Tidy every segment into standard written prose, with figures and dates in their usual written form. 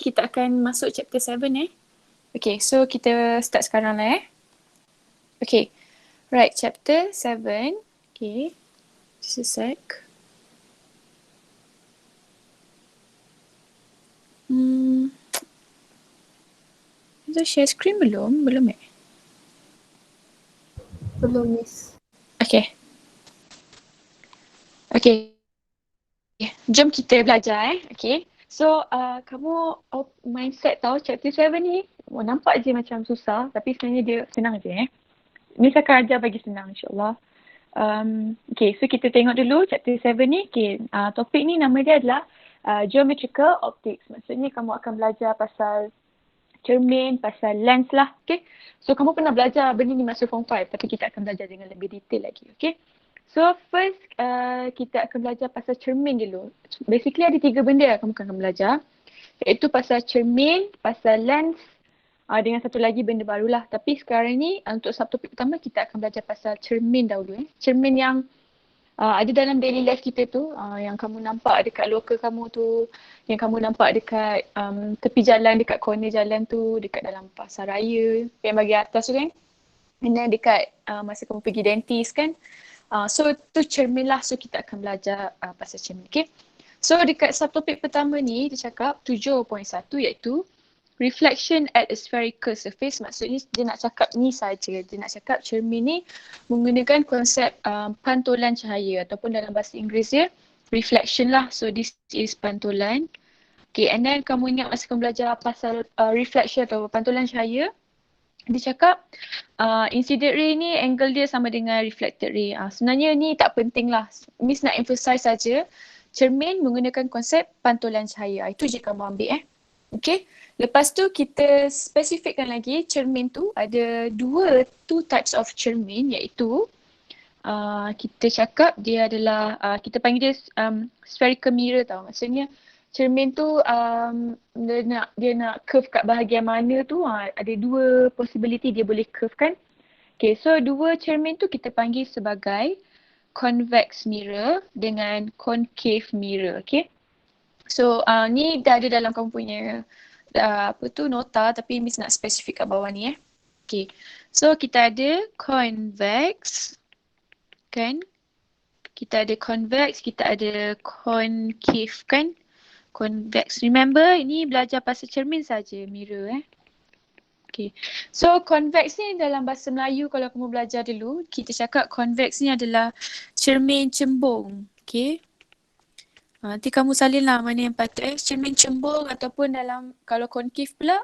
kita akan masuk chapter 7 Okay, so kita start sekarang lah Okay, right, chapter 7. Okay, just a sec. Dah share screen belum? Belum Belum, Miss. Okay. Okay. Jom kita belajar Okay. So, kamu mindset tahu chapter 7 ni nampak je macam susah tapi sebenarnya dia senang je Miss akan ajar bagi senang insyaAllah. Okay, so kita tengok dulu chapter 7 ni. Okay, topik ni nama dia adalah geometrical optics. Maksudnya kamu akan belajar pasal cermin, pasal lens lah. Okay, so kamu pernah belajar benda ni masa form 5 tapi kita akan belajar dengan lebih detail lagi. Okay, so first kita akan belajar pasal cermin dulu. Basically ada 3 benda yang kamu akan belajar. Iaitu pasal cermin, pasal lens, dengan satu lagi benda barulah. Tapi sekarang ni untuk subtopik pertama kita akan belajar pasal cermin dahulu. Cermin yang ada dalam daily life kita tu, yang kamu nampak dekat local kamu tu, yang kamu nampak dekat tepi jalan, dekat corner jalan tu, dekat dalam pasar raya, yang bahagian atas tu kan. And then dekat masa kamu pergi dentist kan. So tu cermin lah. So kita akan belajar pasal cermin. Okay. So dekat subtopik pertama ni dia cakap 7.1 iaitu reflection at a spherical surface. Maksudnya dia nak cakap ni saja. Dia nak cakap cermin ni menggunakan konsep pantulan cahaya ataupun dalam bahasa Inggeris dia reflection lah. So this is pantulan. Okay, and then kamu ingat masa kamu belajar pasal reflection atau pantulan cahaya, dia cakap incident ray ni angle dia sama dengan reflected ray. Sebenarnya ni tak penting lah. Miss nak emphasize saja cermin menggunakan konsep pantulan cahaya. Itu je kamu ambil Okay. Lepas tu kita spesifikkan lagi cermin tu ada two types of cermin iaitu kita cakap dia adalah kita panggil dia spherical mirror tau. Maksudnya cermin tu dia nak curve kat bahagian mana tu ada 2 possibility dia boleh curve kan. Okay, so 2 cermin tu kita panggil sebagai convex mirror dengan concave mirror. Okay. So ni dah ada dalam kamu punya nota tapi Miss nak spesifik kat bawah ni Okay. So kita ada convex kan. Kita ada convex, kita ada concave kan. Convex. Remember ini belajar pasal cermin saja mirror Okay. So convex ni dalam bahasa Melayu kalau kamu belajar dulu, kita cakap convex ni adalah cermin cembung. Okay. Nanti kamu salin lah mana yang patut cermin cembung ataupun dalam kalau concave pula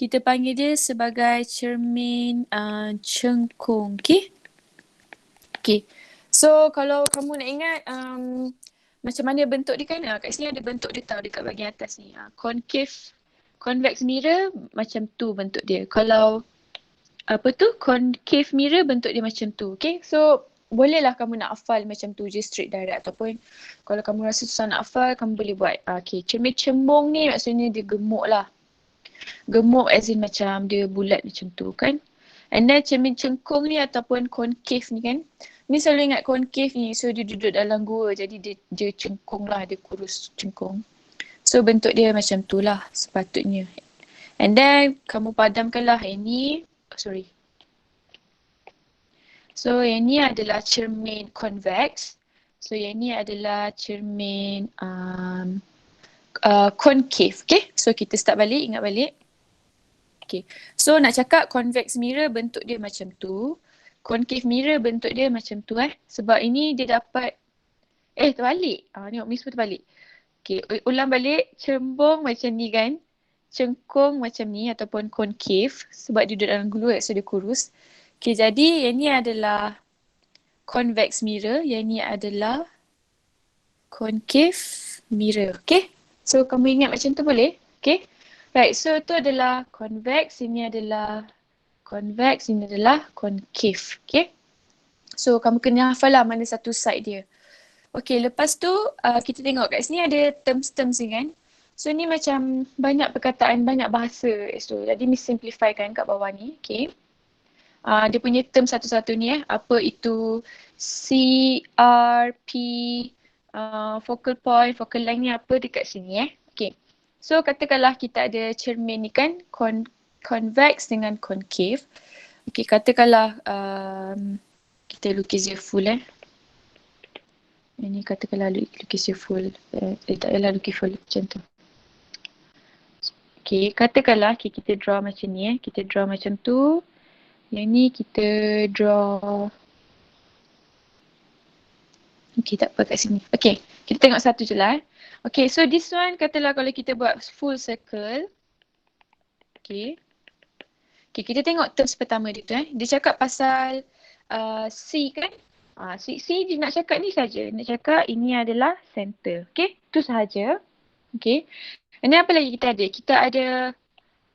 kita panggil dia sebagai cermin cengkung. Okay. Okay. So kalau kamu nak ingat macam mana bentuk dia kan, kat sini ada bentuk dia tau dekat bahagian atas ni. Concave, convex mirror macam tu bentuk dia. Kalau concave mirror bentuk dia macam tu. Okay. So bolehlah kamu nak hafal macam tu je straight direct ataupun kalau kamu rasa susah nak hafal kamu boleh buat okay. Cermin cembung ni maksudnya dia gemuk lah. Gemuk as in macam dia bulat macam tu kan. And then cermin cengkung ni ataupun concave ni kan. Ni selalu ingat concave ni so dia duduk dalam gua jadi dia cengkung lah, dia kurus cengkung. So bentuk dia macam tu lah sepatutnya. And then kamu padamkanlah ini. So yang ni adalah cermin convex. So yang ni adalah cermin concave. Okay. So kita start balik, ingat balik. Okay. So nak cakap convex mirror bentuk dia macam tu. Concave mirror bentuk dia macam tu Sebab ini dia dapat terbalik. Tengok Miss pun terbalik. Okay. Ulang balik. Cembung macam ni kan. Cengkung macam ni ataupun concave. Sebab dia duduk dalam gulu so dia kurus. Okay, jadi yang ni adalah convex mirror, yang ni adalah concave mirror. Okay, so kamu ingat macam tu boleh? Okay, right, so tu adalah convex, ini adalah convex, ini adalah concave. Okay, so kamu kena hafal lah mana satu side dia. Okay, lepas tu kita tengok kat sini ada terms-terms ni kan. So ni macam banyak perkataan, banyak bahasa. So jadi Miss simplifykan kat bawah ni. Okay. Dia punya term satu-satu ni apa itu CRP, focal point, focal length ni apa dekat sini Okay. So katakanlah kita ada cermin ni kan, convex dengan concave. Okay, katakanlah kita lukis dia full Ini katakanlah lukis dia full. Tak payahlah lukis full macam tu. Okay, katakanlah kita draw macam ni Kita draw macam tu. Yang ni kita draw. Okay, tak apa kat sini. Okay, kita tengok satu je lah. Okay, so this one katalah kalau kita buat full circle. Okay. Okay, kita tengok terms pertama dia tu Dia cakap pasal C kan. C dia nak cakap ni saja. Nak cakap ini adalah center. Okay, tu sahaja. Okay. And then apa lagi kita ada? Kita ada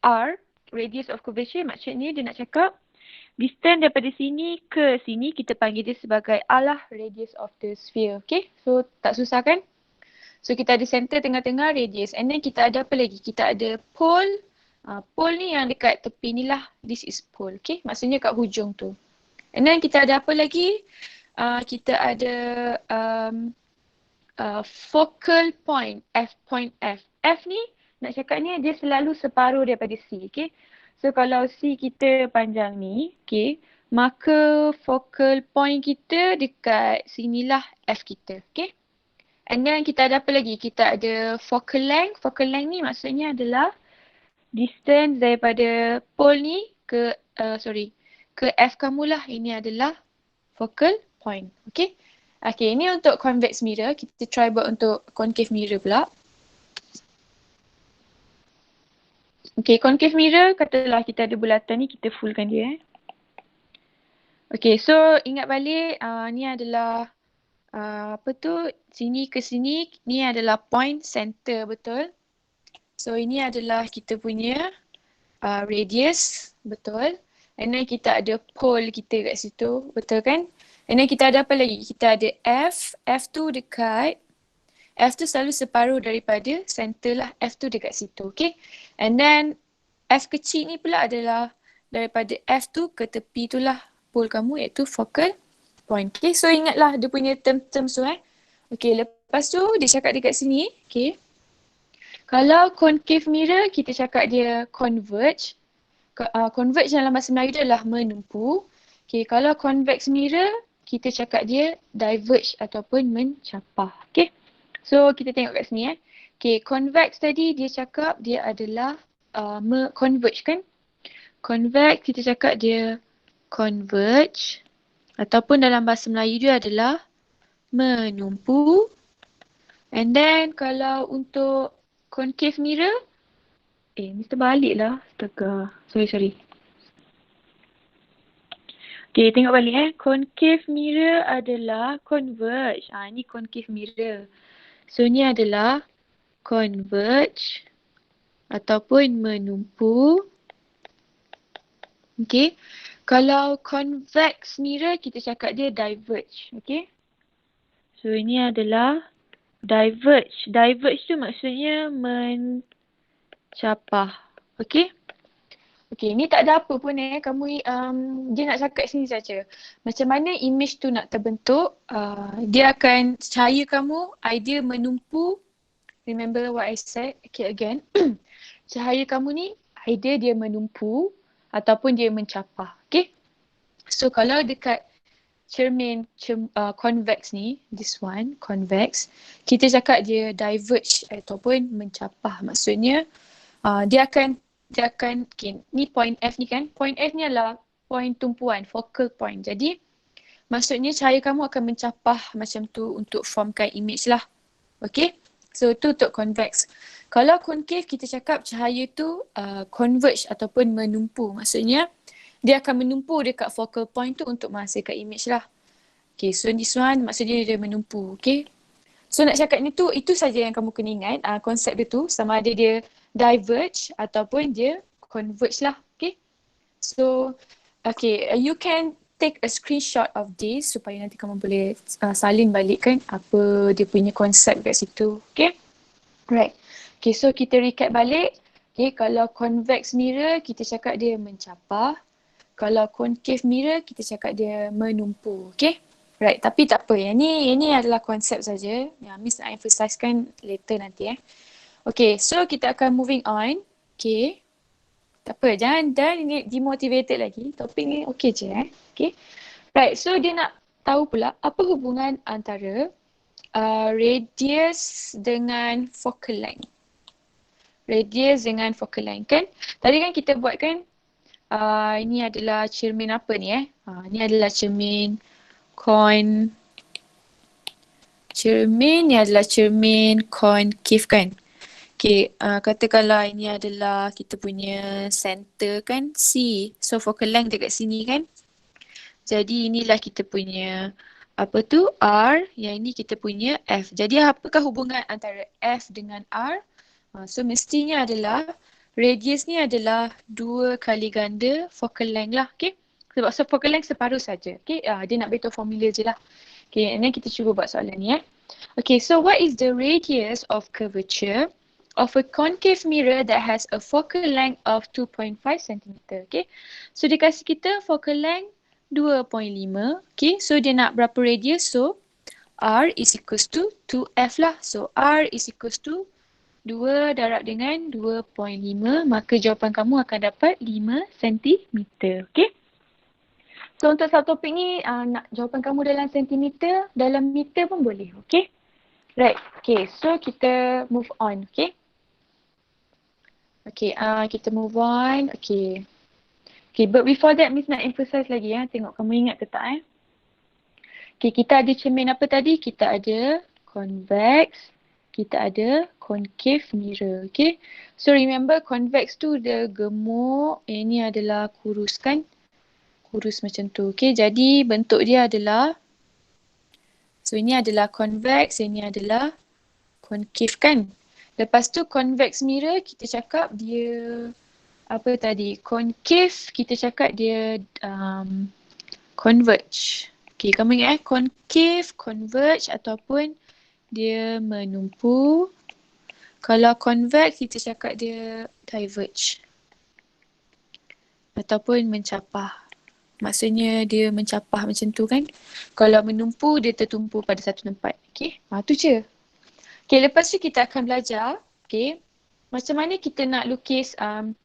R, radius of curvature. Maksudnya dia nak cakap distance daripada sini ke sini kita panggil dia sebagai R lah, radius of the sphere. Okay, so tak susah kan? So kita ada center tengah-tengah, radius. And then kita ada apa lagi? Kita ada pole. Pole ni yang dekat tepi ni lah. This is pole. Okay, maksudnya kat hujung tu. And then kita ada apa lagi? Kita ada focal point. Point F. F ni nak cakap ni dia selalu separuh daripada C. Okay. So kalau C kita panjang ni, okay, maka focal point kita dekat sinilah F kita. Okay. And then kita ada apa lagi? Kita ada focal length. Focal length ni maksudnya adalah distance daripada pole ni ke F kamu lah. Ini adalah focal point. Okay. Okay, ini untuk convex mirror. Kita try buat untuk concave mirror pula. Okay, concave mirror, katalah kita ada bulatan ni, kita fullkan dia. Okay, so ingat balik, ni adalah sini ke sini, ni adalah point center, betul? So ini adalah kita punya radius, betul? And then kita ada pole kita kat situ, betul kan? And then kita ada apa lagi? Kita ada F tu dekat, F tu selalu separuh daripada center lah, F tu dekat situ, okay? And then F kecil ni pula adalah daripada F tu ke tepi tu lah pole kamu, iaitu focal point. Okay, so ingatlah dia punya term-term tu Okay, lepas tu dia cakap dekat sini, okay. Kalau concave mirror, kita cakap dia converge. Converge dalam bahasa Melayu dia adalah menumpu. Okay, kalau convex mirror, kita cakap dia diverge ataupun mencapah. Okay, so kita tengok kat sini Okay, convex tadi dia cakap dia adalah converge kan. Convex kita cakap dia converge ataupun dalam bahasa Melayu dia adalah menumpu. And then kalau untuk concave mirror, ni terbalik lah. Astaga. Sorry. Okay, tengok balik Concave mirror adalah converge. Ni concave mirror. So ni adalah converge ataupun menumpu. Okay. Kalau convex mirror, kita cakap dia diverge. Okay. So ini adalah diverge. Diverge tu maksudnya mencapah. Okay. Okay, ni tak ada apa pun kamu dia nak cakap sini saja. Macam mana image tu nak terbentuk, dia akan cahaya kamu either menumpu. Remember what I said? Okay, again. Cahaya kamu ni either dia menumpu ataupun dia mencapah. Okay. So kalau dekat cermin convex ni, this one, convex, kita cakap dia diverge ataupun mencapah. Maksudnya dia akan okay, ni point F ni kan. Point F ni adalah point tumpuan, focal point. Jadi maksudnya cahaya kamu akan mencapah macam tu untuk formkan image lah. Okay. So tu untuk convex. Kalau concave kita cakap cahaya tu converge ataupun menumpu. Maksudnya dia akan menumpu dekat focal point tu untuk menghasilkan image lah. Okay, so this one maksudnya dia menumpu. Okay. So nak cakap ni tu, itu saja yang kamu kena ingat. Konsep dia tu sama ada dia diverge ataupun dia converge lah. Okay. So, okay, you can take a screenshot of this supaya nanti kamu boleh salin balik kan apa dia punya konsep kat situ. Okay. Right. Okay, so kita recap balik. Okay, kalau convex mirror kita cakap dia mencapah. Kalau concave mirror kita cakap dia menumpu. Okay. Right, tapi tak apa. Yang ni adalah konsep saja. Yang Miss nak emphasizekan later nanti Okay, so kita akan moving on. Okay. Tak apa, jangan demotivated lagi. Topik ni okay je Okay. Right, so dia nak tahu pula apa hubungan antara radius dengan focal length. Radius dengan focal length kan. Tadi kan kita buat kan ini adalah cermin apa ni ini adalah cermin ni adalah cermin concave kan. Okay, katakanlah ini adalah kita punya center kan C. So focal length dekat sini kan. Jadi inilah kita punya apa tu R, yang ini kita punya F. Jadi apakah hubungan antara F dengan R? So mestinya adalah radius ni adalah 2 kali ganda focal length lah. Okay. Sebab so focal length separuh saja. Okay. Dia nak beritahu formula je lah. Okay, and then kita cuba buat soalan ni Okay, so what is the radius of curvature of a concave mirror that has a focal length of 2.5 cm? Okay, so dia kasih kita focal length 2.5. Okay, so dia nak berapa radius? So R is equals to 2F lah. So R is equals to 2 darab dengan 2.5. Maka jawapan kamu akan dapat 5 cm. Okay. So untuk satu topik ni nak jawapan kamu dalam sentimeter, dalam meter pun boleh. Okay. Right. Okay. So kita move on. Okay. Okay. Kita move on. Okay. Okay. But before that Miss nak emphasize lagi Tengok kamu ingat ke tak Okay. Kita ada cermin apa tadi? Kita ada convex. Kita ada concave mirror. Okay. So remember convex tu dia gemuk. Ini adalah kurus kan? Kurus macam tu. Okay, jadi bentuk dia adalah, so ini adalah convex, ini adalah concave kan. Lepas tu convex mirror kita cakap dia apa tadi? Concave kita cakap dia converge. Okay, kamu ingat concave, converge ataupun dia menumpu. Kalau convex kita cakap dia diverge ataupun mencapah. Maksudnya dia mencapah macam tu kan. Kalau menumpu dia tertumpu pada satu tempat. Okay. Tu je. Okay, lepas tu kita akan belajar. Okay. Macam mana kita nak lukis. I'm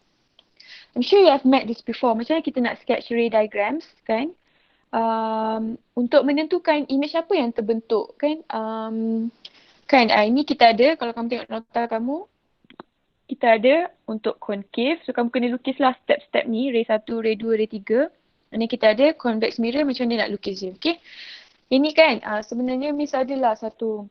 sure you have met this before. Macam mana kita nak sketch ray diagrams kan. Untuk menentukan image apa yang terbentuk kan. Ini kita ada. Kalau kamu tengok nota kamu. Kita ada untuk concave. So kamu kena lukislah step-step ni. Ray 1, ray 2, ray 3. Ini kita ada convex mirror macam mana nak lukis dia. Okay. Ini kan sebenarnya Miss adalah satu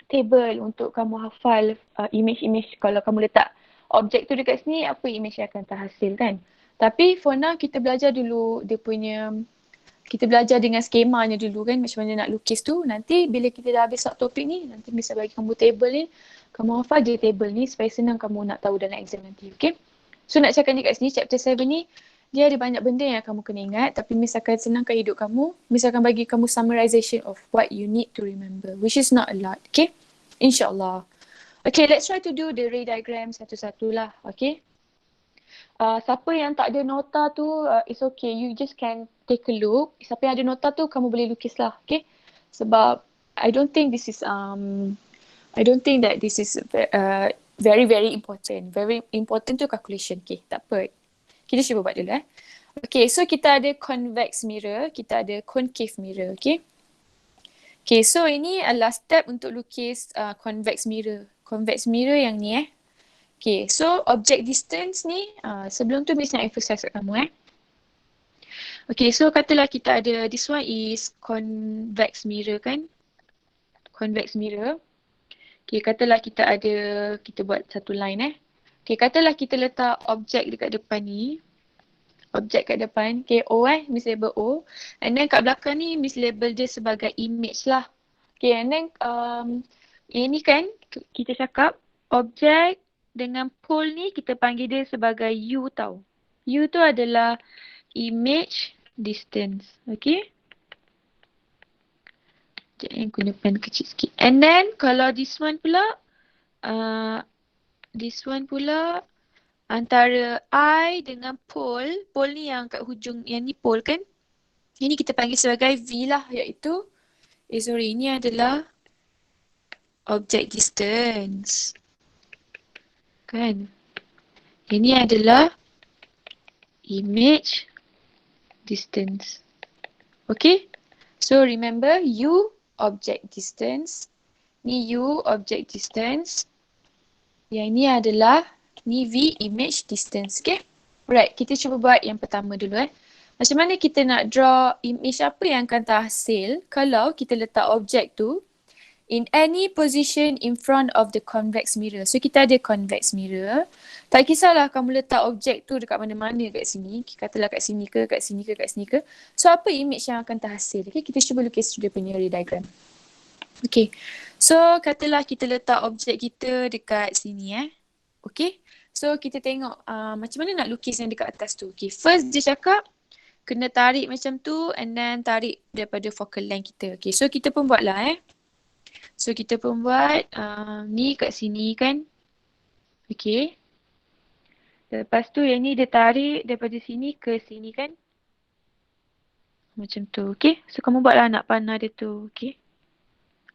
table untuk kamu hafal image-image. Kalau kamu letak objek tu dekat sini, apa image yang akan terhasil kan. Tapi for now kita belajar dulu dia punya, kita belajar dengan skemanya dulu kan. Macam mana nak lukis tu. Nanti bila kita dah habis topik ni, nanti Miss bagi kamu table ni. Kamu hafal je table ni supaya senang kamu nak tahu dalam exam nanti. Okay. So nak cakap ni kat sini, chapter 7 ni, dia ada banyak benda yang kamu kena ingat, tapi Miss akan senangkan hidup kamu. Miss akan bagi kamu summarization of what you need to remember, which is not a lot, okay? InsyaAllah. Okay, let's try to do the ray diagram satu-satu lah, okay? Siapa yang tak ada nota tu, it's okay, you just can take a look. Siapa yang ada nota tu, kamu boleh lukis lah, okay? Sebab I don't think that this is very, very important. Very important tu calculation, okay? Tak apa. Kita cuba buat dulu Okay, so kita ada convex mirror, kita ada concave mirror, okay. Okay, so ini adalah step untuk lukis convex mirror. Convex mirror yang ni Okay, so object distance ni, sebelum tu Miss nak emphasize kat kamu Okay, so katalah kita ada, this one is convex mirror kan. Convex mirror. Okay, katalah kita ada, kita buat satu line Okay, katalah kita letak objek dekat depan ni. Objek kat depan, okay, O Miss label O. And then kat belakang ni, Miss label dia sebagai image lah. Okay, and then ini kan, kita cakap objek dengan pole ni, kita panggil dia sebagai U tau. U tu adalah image distance, okay. Sekejap yang guna pen kecil sikit. And then, kalau this one pula, antara I dengan pole ni yang kat hujung, yang ni pole kan. Ini kita panggil sebagai V lah, iaitu, ini adalah object distance. Kan? Ini adalah image distance. Okay? So remember U object distance. Ni U object distance. Yang ini adalah ni V image distance. Okay? Right, kita cuba buat yang pertama dulu Macam mana kita nak draw image apa yang akan terhasil kalau kita letak objek tu in any position in front of the convex mirror. So kita ada convex mirror. Tak kisahlah kamu letak objek tu dekat mana-mana kat sini. Katalah kat sini ke, kat sini ke, kat sini ke. So apa image yang akan terhasil? Okay, kita cuba lukis dia punya ray diagram. Okay. So katalah kita letak objek kita dekat sini Okay. So kita tengok macam mana nak lukis yang dekat atas tu. Okay. First dia cakap kena tarik macam tu and then tarik daripada focal length kita. Okay. So kita pun buatlah So kita pun buat ni kat sini kan. Okay. Lepas tu yang ni dia tarik daripada sini ke sini kan. Macam tu. Okay. So kamu buatlah anak panah dia tu. Okay.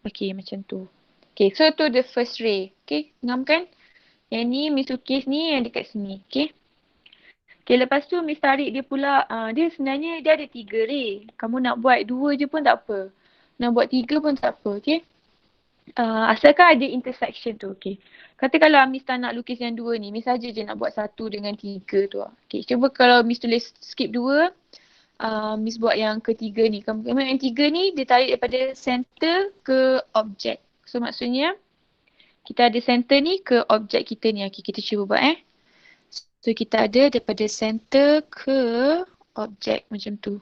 Okay macam tu. Okay. So tu the first ray. Okay. Ngam kan. Yang ni Miss lukis ni yang dekat sini. Okay. Okay lepas tu Miss tarik dia pula. Dia sebenarnya dia ada 3 ray. Kamu nak buat 2 je pun tak apa. Nak buat 3 pun tak apa. Okay. Asalkan ada intersection tu, okay. Kata kalau Miss tak nak lukis yang 2 ni, Miss saja je nak buat 1 dengan 3 tu. Okay, cuba kalau Miss tulis skip 2, Miss buat yang ketiga ni. Yang 3 ni dia tarik daripada center ke objek. So maksudnya kita ada center ni ke objek kita ni. Okay, kita cuba buat So kita ada daripada center ke objek macam tu.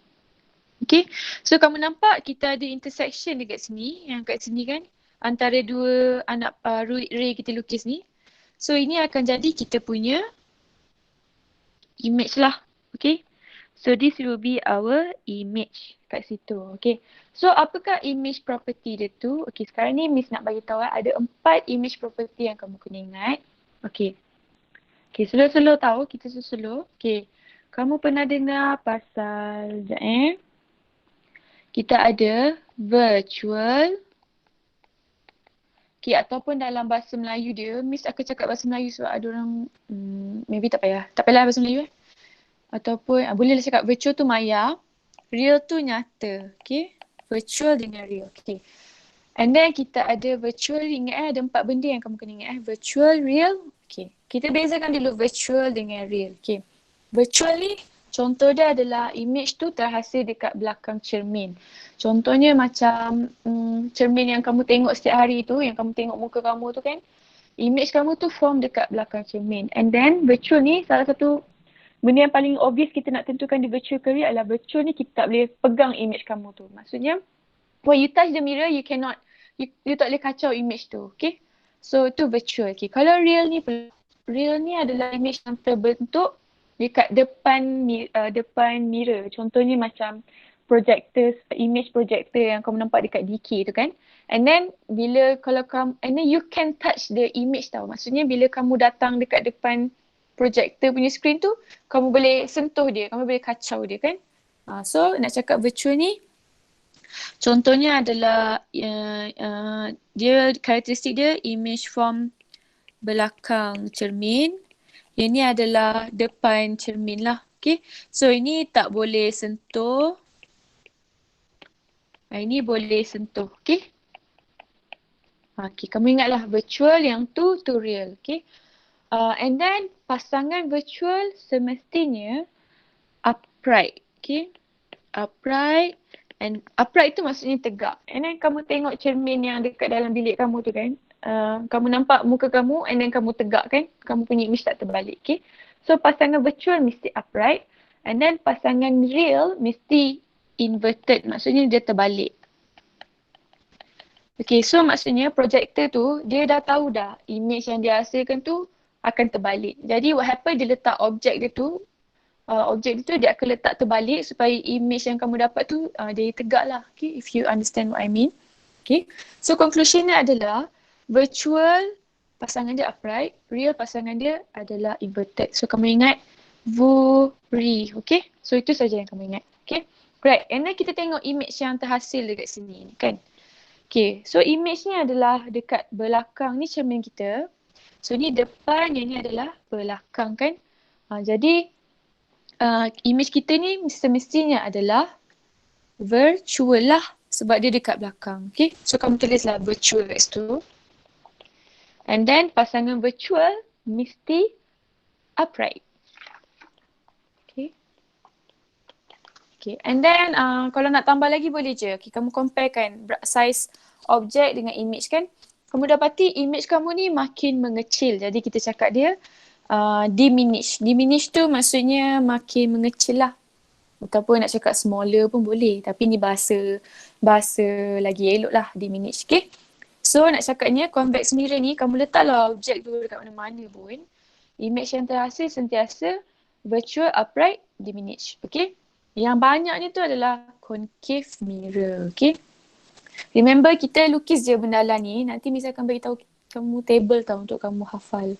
Okay, so kamu nampak kita ada intersection dekat sini, yang kat sini kan. Antara 2 anak ray kita lukis ni. So ini akan jadi kita punya image lah. Okay. So this will be our image kat situ. Okay. So apakah image property dia tu? Okay, sekarang ni Miss nak bagi tahu ada 4 image property yang kamu kena ingat. Okay. Okay, slow-slow tahu. Kita slow. Okay. Kamu pernah dengar pasal kita ada virtual. Okay, ataupun dalam bahasa Melayu dia, Miss akan cakap bahasa Melayu sebab ada orang, maybe tak payah. Tak payahlah bahasa Melayu Ataupun, bolehlah cakap virtual tu maya, real tu nyata. Okay, virtual dengan real. Okay. And then kita ada virtual, ingat ada 4 benda yang kamu kena ingat virtual, real. Okay, kita bezakan dulu virtual dengan real. Okay, virtual ni, contoh dia adalah image tu terhasil dekat belakang cermin. Contohnya macam cermin yang kamu tengok setiap hari tu, yang kamu tengok muka kamu tu kan. Image kamu tu form dekat belakang cermin. And then virtual ni salah satu benda yang paling obvious kita nak tentukan di virtual ke real adalah virtual ni kita tak boleh pegang image kamu tu. Maksudnya when you touch the mirror you cannot, you tak boleh kacau image tu. Okay. So tu virtual. Okay. Kalau real ni adalah image yang terbentuk dekat depan mirror. Contohnya macam projector, image projector yang kamu nampak dekat DK tu kan. And then and then you can touch the image tau. Maksudnya bila kamu datang dekat depan projector punya screen tu, kamu boleh sentuh dia, kamu boleh kacau dia kan. So nak cakap virtual ni, contohnya adalah dia karakteristik dia image from belakang cermin. Yang ni adalah depan cermin lah. Okay. So ini tak boleh sentuh. Ini boleh sentuh. Okay. Okay. Kamu ingatlah virtual yang tu real. Okay. And then pasangan virtual semestinya upright. Okay. Upright. And upright tu maksudnya tegak. And then kamu tengok cermin yang dekat dalam bilik kamu tu kan. Kamu nampak muka kamu and then kamu tegak kan. Kamu punya image tak terbalik. Okay. So pasangan virtual mesti upright. And then pasangan real mesti inverted. Maksudnya dia terbalik. Okay, so maksudnya projector tu dia dah tahu dah image yang dia hasilkan tu akan terbalik. Jadi what happen, dia letak objek dia tu, dia akan letak terbalik supaya image yang kamu dapat tu dia tegak lah. Okay, if you understand what I mean. Okay, so conclusionnya adalah virtual pasangan dia upright, real pasangan dia adalah inverted. So kamu ingat VURI. Okay, so itu saja yang kamu ingat. Okay, right. And then kita tengok image yang terhasil dekat sini kan. Okay, so image ni adalah dekat belakang ni cermin kita. So ni depan, yang ni adalah belakang kan. Jadi image kita ni semestinya adalah virtual lah sebab dia dekat belakang. Okay, so kamu tulislah virtual kat situ. And then pasangan virtual mesti upright. Okay. Okay, and then kalau nak tambah lagi boleh je. Okay, kamu compare kan size objek dengan image kan. Kamu dapati image kamu ni makin mengecil. Jadi kita cakap dia diminish. Diminish tu maksudnya makin mengecil lah. Ataupun nak cakap smaller pun boleh. Tapi ni bahasa lagi elok lah, diminish. Okay. So nak cakapnya convex mirror ni kamu letaklah objek tu dekat mana-mana pun. Image yang terhasil sentiasa virtual, upright, diminish. Okay. Yang banyaknya tu adalah concave mirror. Okay. Remember kita lukis je bendalan ni. Nanti Miss akan beritahu kamu table tau untuk kamu hafal.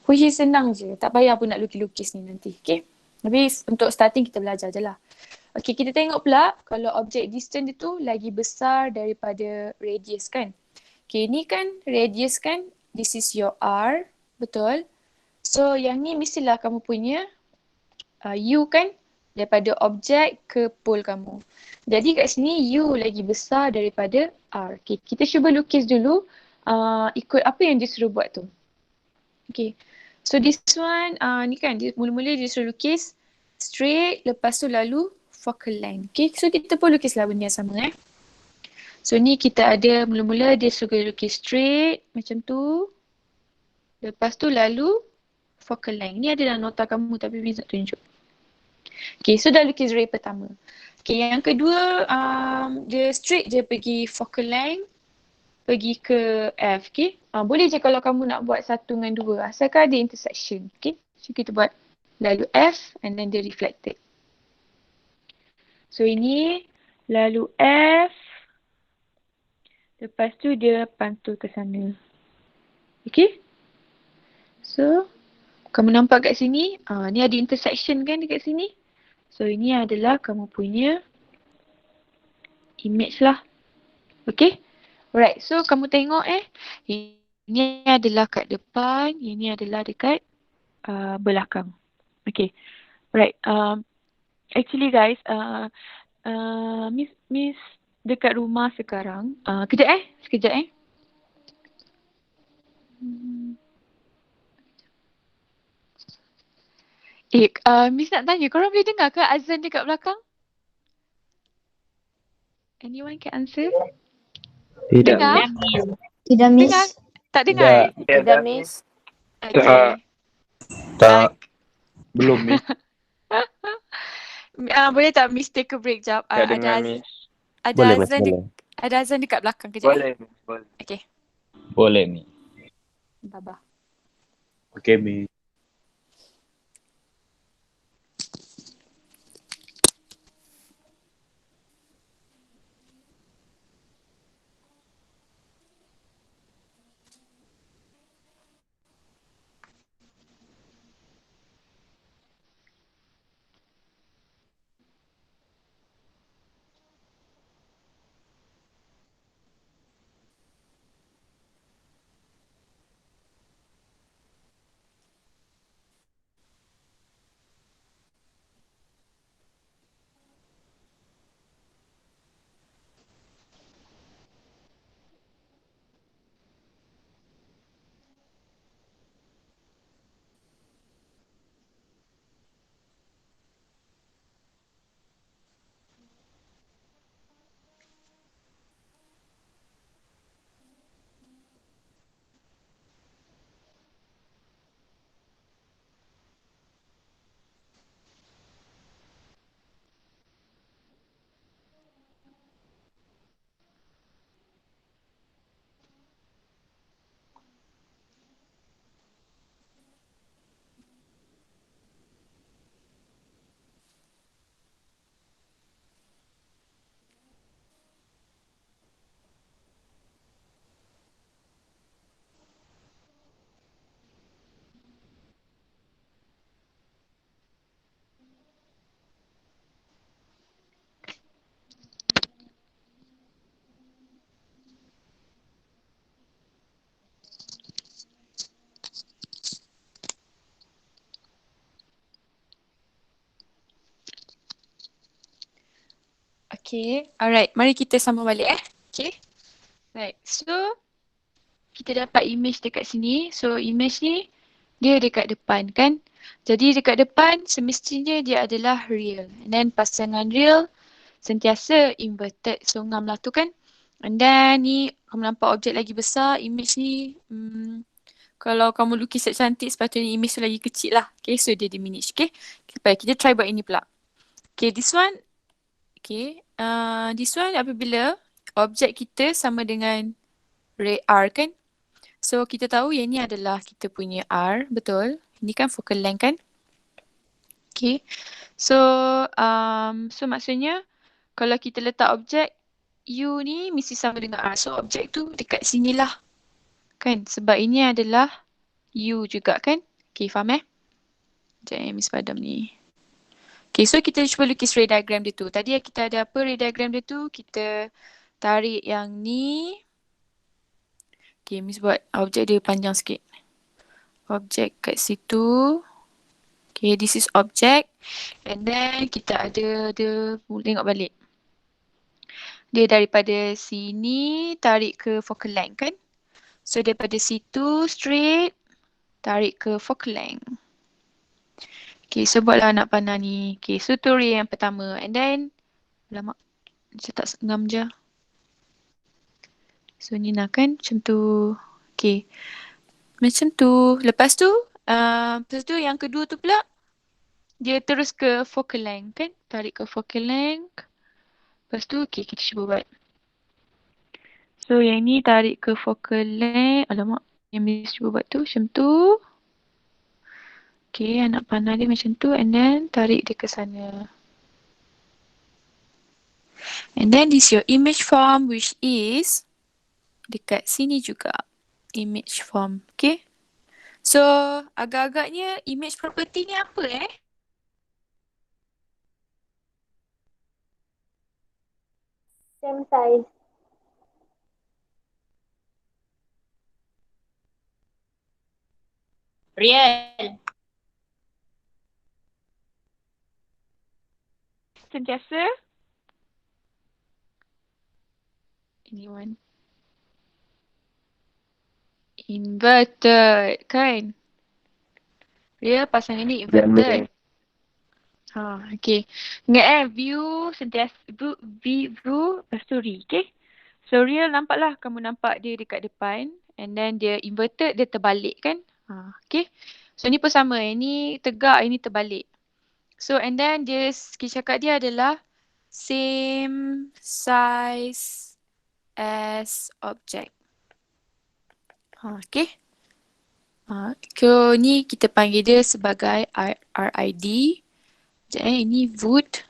Which is senang je. Tak payah pun nak lukis-lukis ni nanti. Okay. Tapi untuk starting kita belajar je lah. Okay, kita tengok pula kalau objek distance itu lagi besar daripada radius kan. Okay, ni kan radius kan. This is your R. Betul. So yang ni mestilah kamu punya U kan. Daripada objek ke pole kamu. Jadi kat sini U lagi besar daripada R. Okay, kita cuba lukis dulu ikut apa yang dia suruh buat tu. Okay, so this one ni kan dia mula-mula dia suruh lukis straight, lepas tu lalu focal length. Okay, so kita pun lukislah benda yang sama So ni kita ada mula-mula dia suruh lukis straight macam tu. Lepas tu lalu focal length. Ni ada dalam nota kamu tapi Miss nak tunjuk. Okay, so dah lukis ray pertama. Okay, yang kedua dia straight je pergi focal length, pergi ke F. Okay, boleh je kalau kamu nak buat satu dengan dua, asalkan ada intersection. Okay, so kita buat lalu F and then dia reflected. So ini lalu F, lepas tu dia pantul ke sana. Okay, so kamu nampak kat sini, ni ada intersection kan dekat sini. So ini adalah kamu punya image lah. Okay. Alright. So kamu tengok ini adalah kat depan. Ini adalah dekat belakang. Okay. Alright. Actually guys. Miss dekat rumah sekarang. Sekejap Miss nak tanya. Korang boleh dengar ke azan dekat belakang? Anyone can answer? Tidak, Dengar? Miss. Tidak, Miss. Dengar? Tak dengar? Tidak, Miss. Okay. Tak. Belum, Miss. Boleh tak Miss take a break jap? Tak dengar, Miss. Boleh, Miss. Ada azan dekat belakang kejap. Boleh, Miss. Boleh. Okay. Boleh, Miss. Bye-bye. Okay, Miss. Okay. Alright. Mari kita sambung balik Okay. Right. So, kita dapat image dekat sini. So, image ni dia dekat depan kan. Jadi dekat depan semestinya dia adalah real. And then pasangan real sentiasa inverted. So, ngam lah tu kan. And then ni kamu nampak objek lagi besar. Image ni kalau kamu lukis cantik sepatutnya image tu lagi kecil lah. Okay, so dia diminish. Okay, baik, kita try buat ini pula. Okay, this one. Okay, this one apabila objek kita sama dengan R kan. So, kita tahu yang ni adalah kita punya R, betul? Ini kan focal length kan? Okay. So, so maksudnya kalau kita letak objek U ni mesti sama dengan R. So, objek tu dekat sinilah. Kan? Sebab ini adalah U juga kan? Okay, faham Sekejap Miss Padam ni. Okay, so kita cuba lukis ray diagram dia tu. Tadi kita ada apa ray diagram dia tu? Kita tarik yang ni. Okay, Miss buat objek dia panjang sikit. Objek kat situ. Okay, this is object. And then kita ada tengok balik. Dia daripada sini tarik ke focal length kan? So daripada situ straight tarik ke focal length. Okay, so buatlah anak panah ni. Okay, so tu ray yang pertama. And then, lama saya tak ngam je. So ni nak kan macam tu. Okay, macam tu. Lepas tu yang kedua tu pula dia terus ke focal length kan? Tarik ke focal length. Lepas tu, okay, kita cuba buat. So, yang ni tarik ke focal length. Alamak, yang Miss cuba buat tu macam tu. Okay, anak panah dia macam tu. And then, tarik dia ke sana. And then, this your image form which is dekat sini juga. Image form, okay? So, agak-agaknya image property ni apa Same size. Real. Sentiasa. Ini one. Inverted, kan? Real pasangan ni inverted. Okay. Ingat view sentiasa view lepas tu re, okay? So real nampaklah kamu nampak dia dekat depan and then dia inverted, dia terbalik kan? Okay. So ni pun sama, ini tegak, ini terbalik. So and then kita cakap dia adalah same size as object. Okay. So ni kita panggil dia sebagai RID. Ini wood,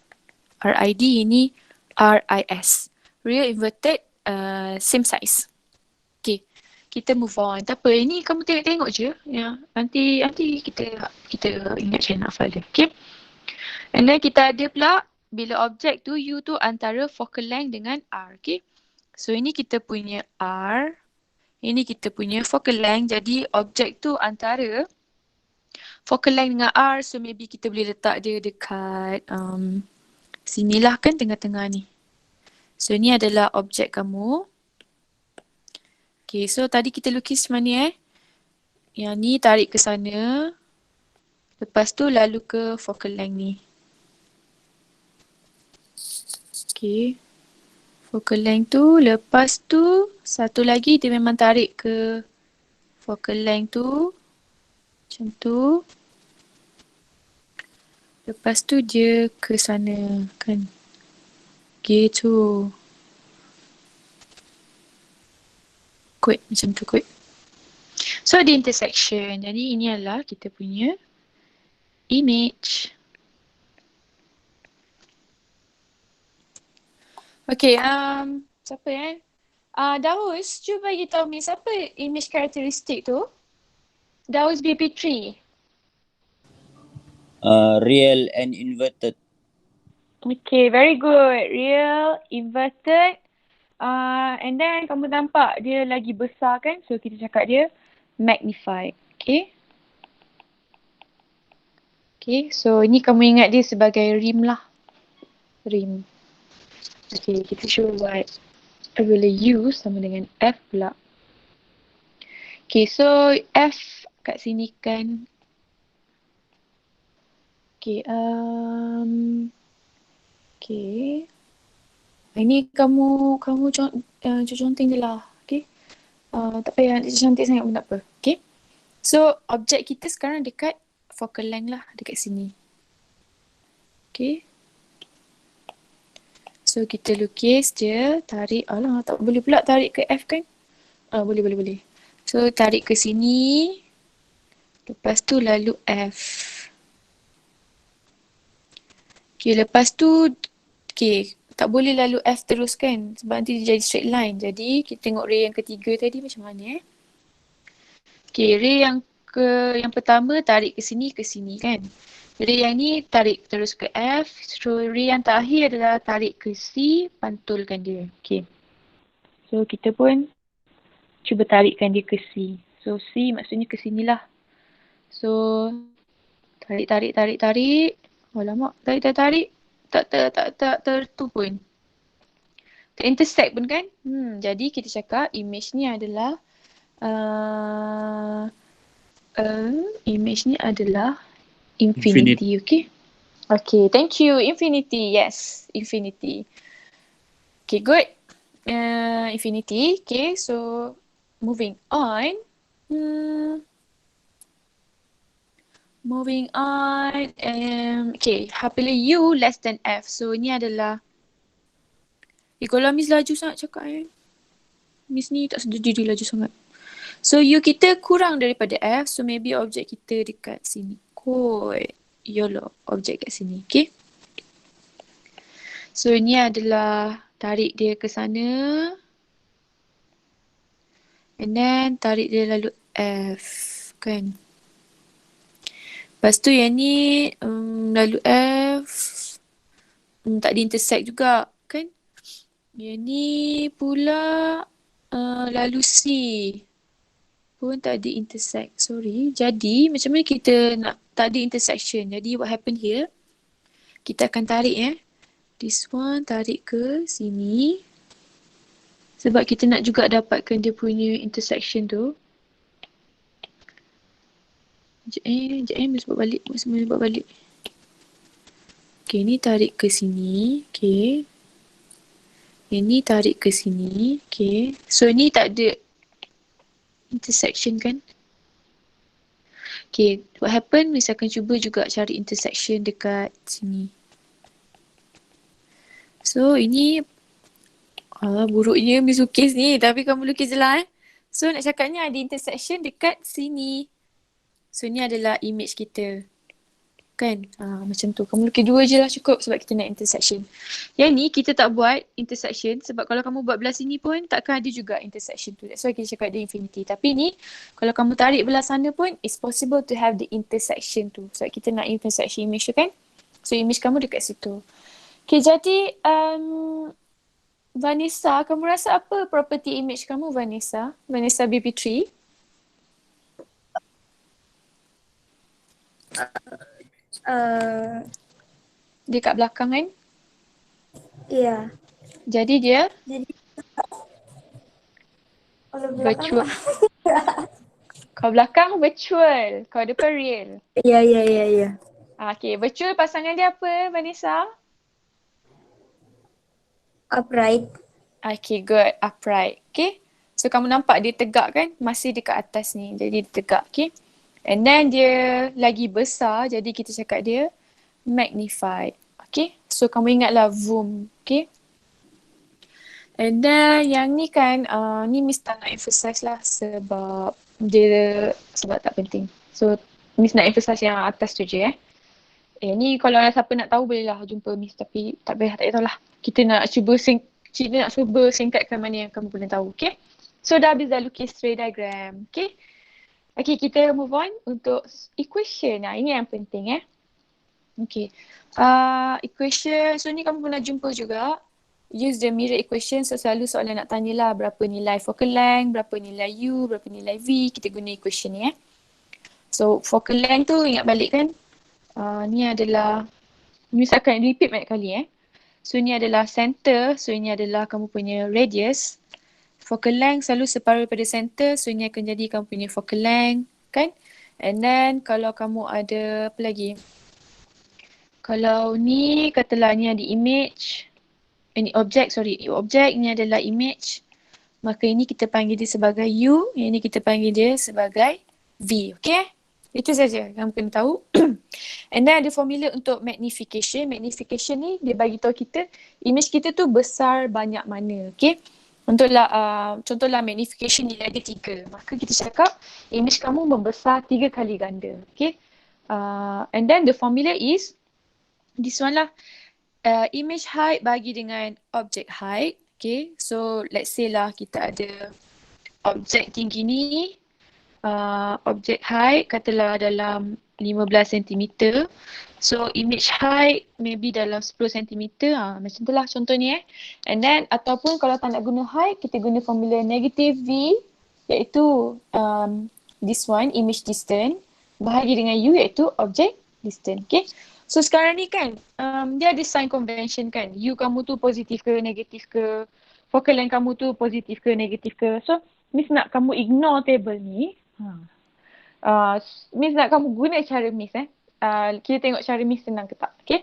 RID, ini RIS. Real inverted, same size. Okay, kita move on. Tak apa, ini kamu tengok je. Ya, nanti kita ingat macam nak hafal dia. Okay. And then kita ada pula bila objek tu U tu antara focal length dengan R. Okay. So ini kita punya R. Ini kita punya focal length. Jadi objek tu antara focal length dengan R, so maybe kita boleh letak dia dekat sinilah kan tengah-tengah ni. So ni adalah objek kamu. Okay, so tadi kita lukis mana Yang ni tarik ke sana. Lepas tu lalu ke focal length ni. Okay. Focal length tu, lepas tu satu lagi dia memang tarik ke focal length tu. Macam tu. Lepas tu dia ke sana kan. Gitu. Kot macam tu kot. So the intersection. Jadi ini adalah kita punya image. Okay, siapa Daus, cuba bagi tahu Miss apa image karakteristik tu? Daus BP3. Real and inverted. Okay, very good. Real, inverted. And then kamu nampak dia lagi besar kan? So kita cakap dia magnified. Okay. Okay, so ni kamu ingat dia sebagai rim lah. Rim. Okay, kita cuba buat formula U sama dengan F pula. Okay, so F kat sini kan. Okay, okay. Ini kamu conteng je lah. Okay. Tak payah cantik sangat pun tak apa. Okay. So, objek kita sekarang dekat focal length lah. Dekat sini. Okay. So, kita lukis dia. Tarik. Alah, tak boleh pula tarik ke F kan? Boleh. So, tarik ke sini. Lepas tu lalu F. Okay, lepas tu, okay, tak boleh lalu F terus kan? Sebab nanti dia jadi straight line. Jadi, kita tengok ray yang ketiga tadi macam mana Okay, ray yang pertama tarik ke sini kan? Ray yang ni tarik terus ke F. So, ray yang terakhir adalah tarik ke C, pantulkan dia. Okay. So, kita pun cuba tarikkan dia ke C. So, C maksudnya ke sinilah. So, tarik. Alamak, tarik. Tak tertu pun. Intersect pun kan? Jadi kita cakap image ni adalah image ni adalah infinity. Okay? Okay, thank you. Infinity, yes. Infinity. Okay, good. Infinity. Okay, so moving on. Moving on. Okay, happily U less than F. So, ni adalah kalau Miss laju sangat cakap Miss ni tak sedar diri laju sangat. So, U kita kurang daripada F. So, maybe objek kita dekat sini kot. Yalah, objek kat sini. Okay. So, ni adalah tarik dia ke sana. And then, tarik dia lalu F. Kan. Lepas tu yang ni lalu F. Tak di intersect juga. Kan. Yang ni pula lalu C. Pun tak ada intersect. Sorry. Jadi macam mana kita nak tak ada intersection. Jadi what happen here. Kita akan tarik This one tarik ke sini. Sebab kita nak juga dapatkan dia punya intersection tu. Sekejap buat balik. Okay, ni tarik ke sini. Okay. Yang ni tarik ke sini. Okay. So, ni tak ada intersection kan? Okay, what happen? Misalkan cuba juga cari intersection dekat sini. So, ini buruknya Miss lukis ni. Tapi kamu lukis je lah So, nak cakapnya ada intersection dekat sini. So, ni adalah image kita. Kan? Macam tu. Kamu lukis dua je lah cukup sebab kita nak intersection. Yang ni kita tak buat intersection sebab kalau kamu buat belah sini pun takkan ada juga intersection tu. That's why kita cakap dia infinity. Tapi ni kalau kamu tarik belah sana pun it's possible to have the intersection tu. Sebab kita nak intersection image tu kan. So image kamu dekat situ. Okay, jadi Vanessa, kamu rasa apa property image kamu Vanessa? Vanessa BP3? Dia kat belakang kan? Iya. Jadi dia Kalau virtual. Kau belakang virtual. Kau depan real. Iya. Okay, virtual pasangan dia apa Vanessa? Upright. Okay, good. Upright. Okay. So kamu nampak dia tegak kan? Masih dekat atas ni. Jadi dia tegak. Okay. And then dia lagi besar. Jadi kita cakap dia magnified. Okay. So kamu ingatlah zoom. Okay. And then yang ni kan, ni Miss tak nak emphasize lah sebab tak penting. So Miss nak emphasize yang atas tu je ni kalau siapa nak tahu boleh lah jumpa Miss tapi tak payah tahulah. Kita nak cuba singkatkan mana yang kamu boleh tahu. Okay. So dah habis dah lukis ray diagram. Okay. Okay, kita move on untuk equation. Ini yang penting Okay. Equation. So ni kamu pernah jumpa juga. Use the mirror equation. So selalu soalan nak tanyalah berapa nilai focal length, berapa nilai U, berapa nilai V. Kita guna equation ni So focal length tu ingat balik kan. Ni adalah, misalkan repeat banyak kali So ini adalah center. So ini adalah kamu punya radius. Focal length selalu separuh daripada center. So ini akan jadi kamu punya focal length. Kan? And then kalau kamu ada apa lagi? Kalau ni katalah ni ada image. Ini objek, objek ni adalah image. Maka ini kita panggil dia sebagai U. Yang ini kita panggil dia sebagai V. Okay? Itu saja yang kena tahu. And then ada formula untuk magnification. Magnification ni dia bagi tahu kita image kita tu besar banyak mana. Okay? Contohlah magnification nilai dia 3. Maka kita cakap image kamu membesar 3 kali ganda. Okay? And then the formula is this one lah. Image height bagi dengan object height. Okay? So let's say lah kita ada objek tinggi ni. Object height katalah dalam 15 cm. So image height maybe dalam 10 cm. Macam tu lah contohnya. And then ataupun kalau tak nak guna height, kita guna formula negative V iaitu this one image distance bahagi dengan U iaitu object distance. Okay. So sekarang ni kan dia ada sign convention kan. U kamu tu positif ke negatif ke. Focal length kamu tu positif ke negatif ke. So Miss nak kamu ignore table ni. Miss nak kamu guna cara Miss kita tengok cara Miss senang ke tak. Okay.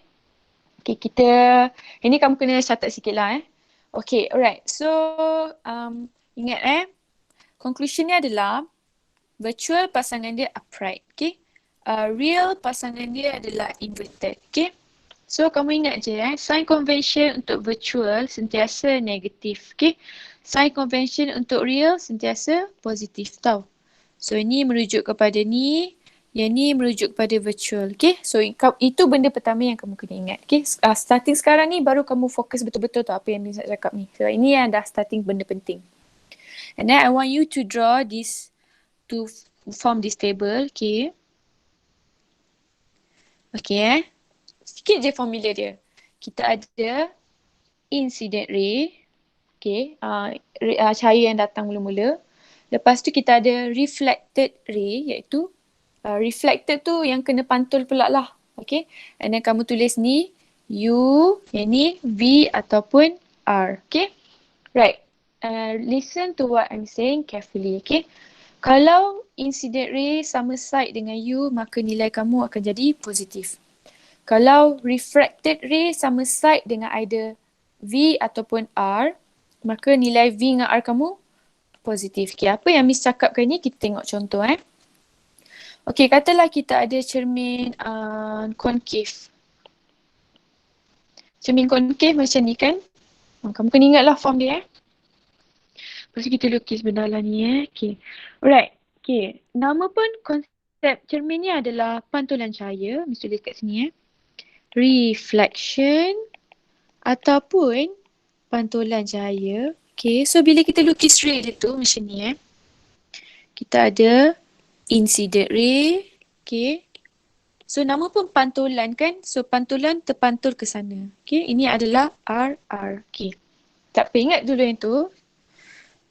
Okay, kita ini kamu kena catat sikit lah Okay, alright. So ingat conclusionnya adalah virtual pasangan dia upright. Okay. Real pasangan dia adalah inverted. Okay. So kamu ingat je sign convention untuk virtual sentiasa negatif. Okay. Sign convention untuk real sentiasa positif tau. So ini merujuk kepada ni, yang ni merujuk kepada virtual. Okay. So itu benda pertama yang kamu kena ingat. Okay. Starting sekarang ni baru kamu fokus betul-betul tu apa yang Miss nak cakap ni. So ini yang dah starting benda penting. And then I want you to draw this, to form this table. Okay. Okay sikit je formula dia. Kita ada incident ray. Okay. Cahaya yang datang mula-mula. Lepas tu kita ada reflected ray iaitu reflected tu yang kena pantul pula lah. Okay. And then kamu tulis ni U, yang ni V ataupun R. Okay. Right. Listen to what I'm saying carefully. Okay. Kalau incident ray sama side dengan U, maka nilai kamu akan jadi positif. Kalau refracted ray sama side dengan either V ataupun R, maka nilai V dengan R kamu positif. Okay, apa yang Miss cakapkan ni kita tengok contoh Okay, katalah kita ada cermin concave. Cermin concave macam ni kan. Kamu kena ingatlah form dia Lepas tu kita lukis benda lah ni Okay. Alright. Okay. Nama pun konsep cermin ni adalah pantulan cahaya. Miss tulis kat sini reflection ataupun pantulan cahaya. Okay, so bila kita lukis ray dia tu macam ni kita ada incident ray. Okay, so nama pun pantulan kan. So pantulan terpantul ke sana. Okay, ini adalah RR. Okay, tak apa ingat dulu yang tu.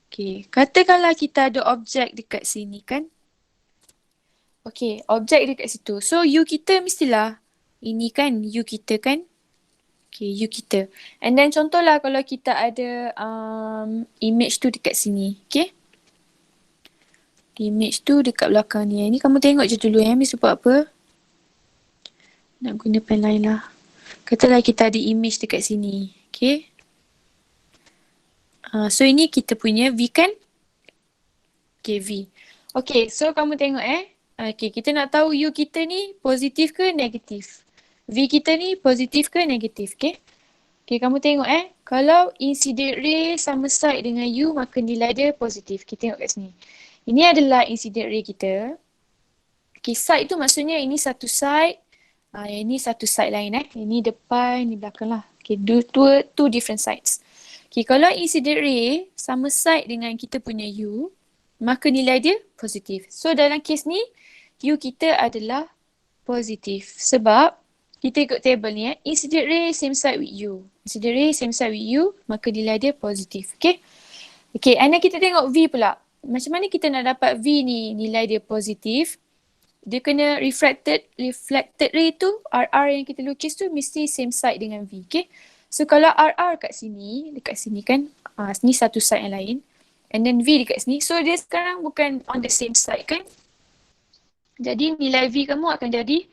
Okay, katakanlah kita ada objek dekat sini kan. Okay, objek dekat situ. So U kita mestilah ini kan U kita kan. Okay, U kita. And then contohlah kalau kita ada image tu dekat sini. Okay. Image tu dekat belakang ni. Ini kamu tengok je dulu Miss buat apa. Nak guna pen lain lah. Katalah kita ada image dekat sini. Okay. So ini kita punya V kan. Okay, V. Okay, so kamu tengok Okay, kita nak tahu U kita ni positif ke negatif. V kita ni positif ke negatif, okay? Okay, kamu tengok kalau incident ray sama side dengan U, maka nilai dia positif. Kita tengok kat sini. Ini adalah incident ray kita. Okay, side tu maksudnya ini satu side. Yang ini satu side lain Ini depan, ini belakang lah. Okay, two different sides. Okay, kalau incident ray sama side dengan kita punya U, maka nilai dia positif. So dalam kes ni, U kita adalah positif. Sebab kita ikut table ni incident ray same side with U. Incident ray same side with U, maka nilai dia positif. Okay. Okay, and then kita tengok V pula. Macam mana kita nak dapat V ni nilai dia positif? Dia kena reflected ray tu, RR yang kita lukis tu mesti same side dengan V. Okay. So kalau RR kat sini, dekat sini kan, ni satu side yang lain. And then V dekat sini. So dia sekarang bukan on the same side kan. Jadi nilai V kamu akan jadi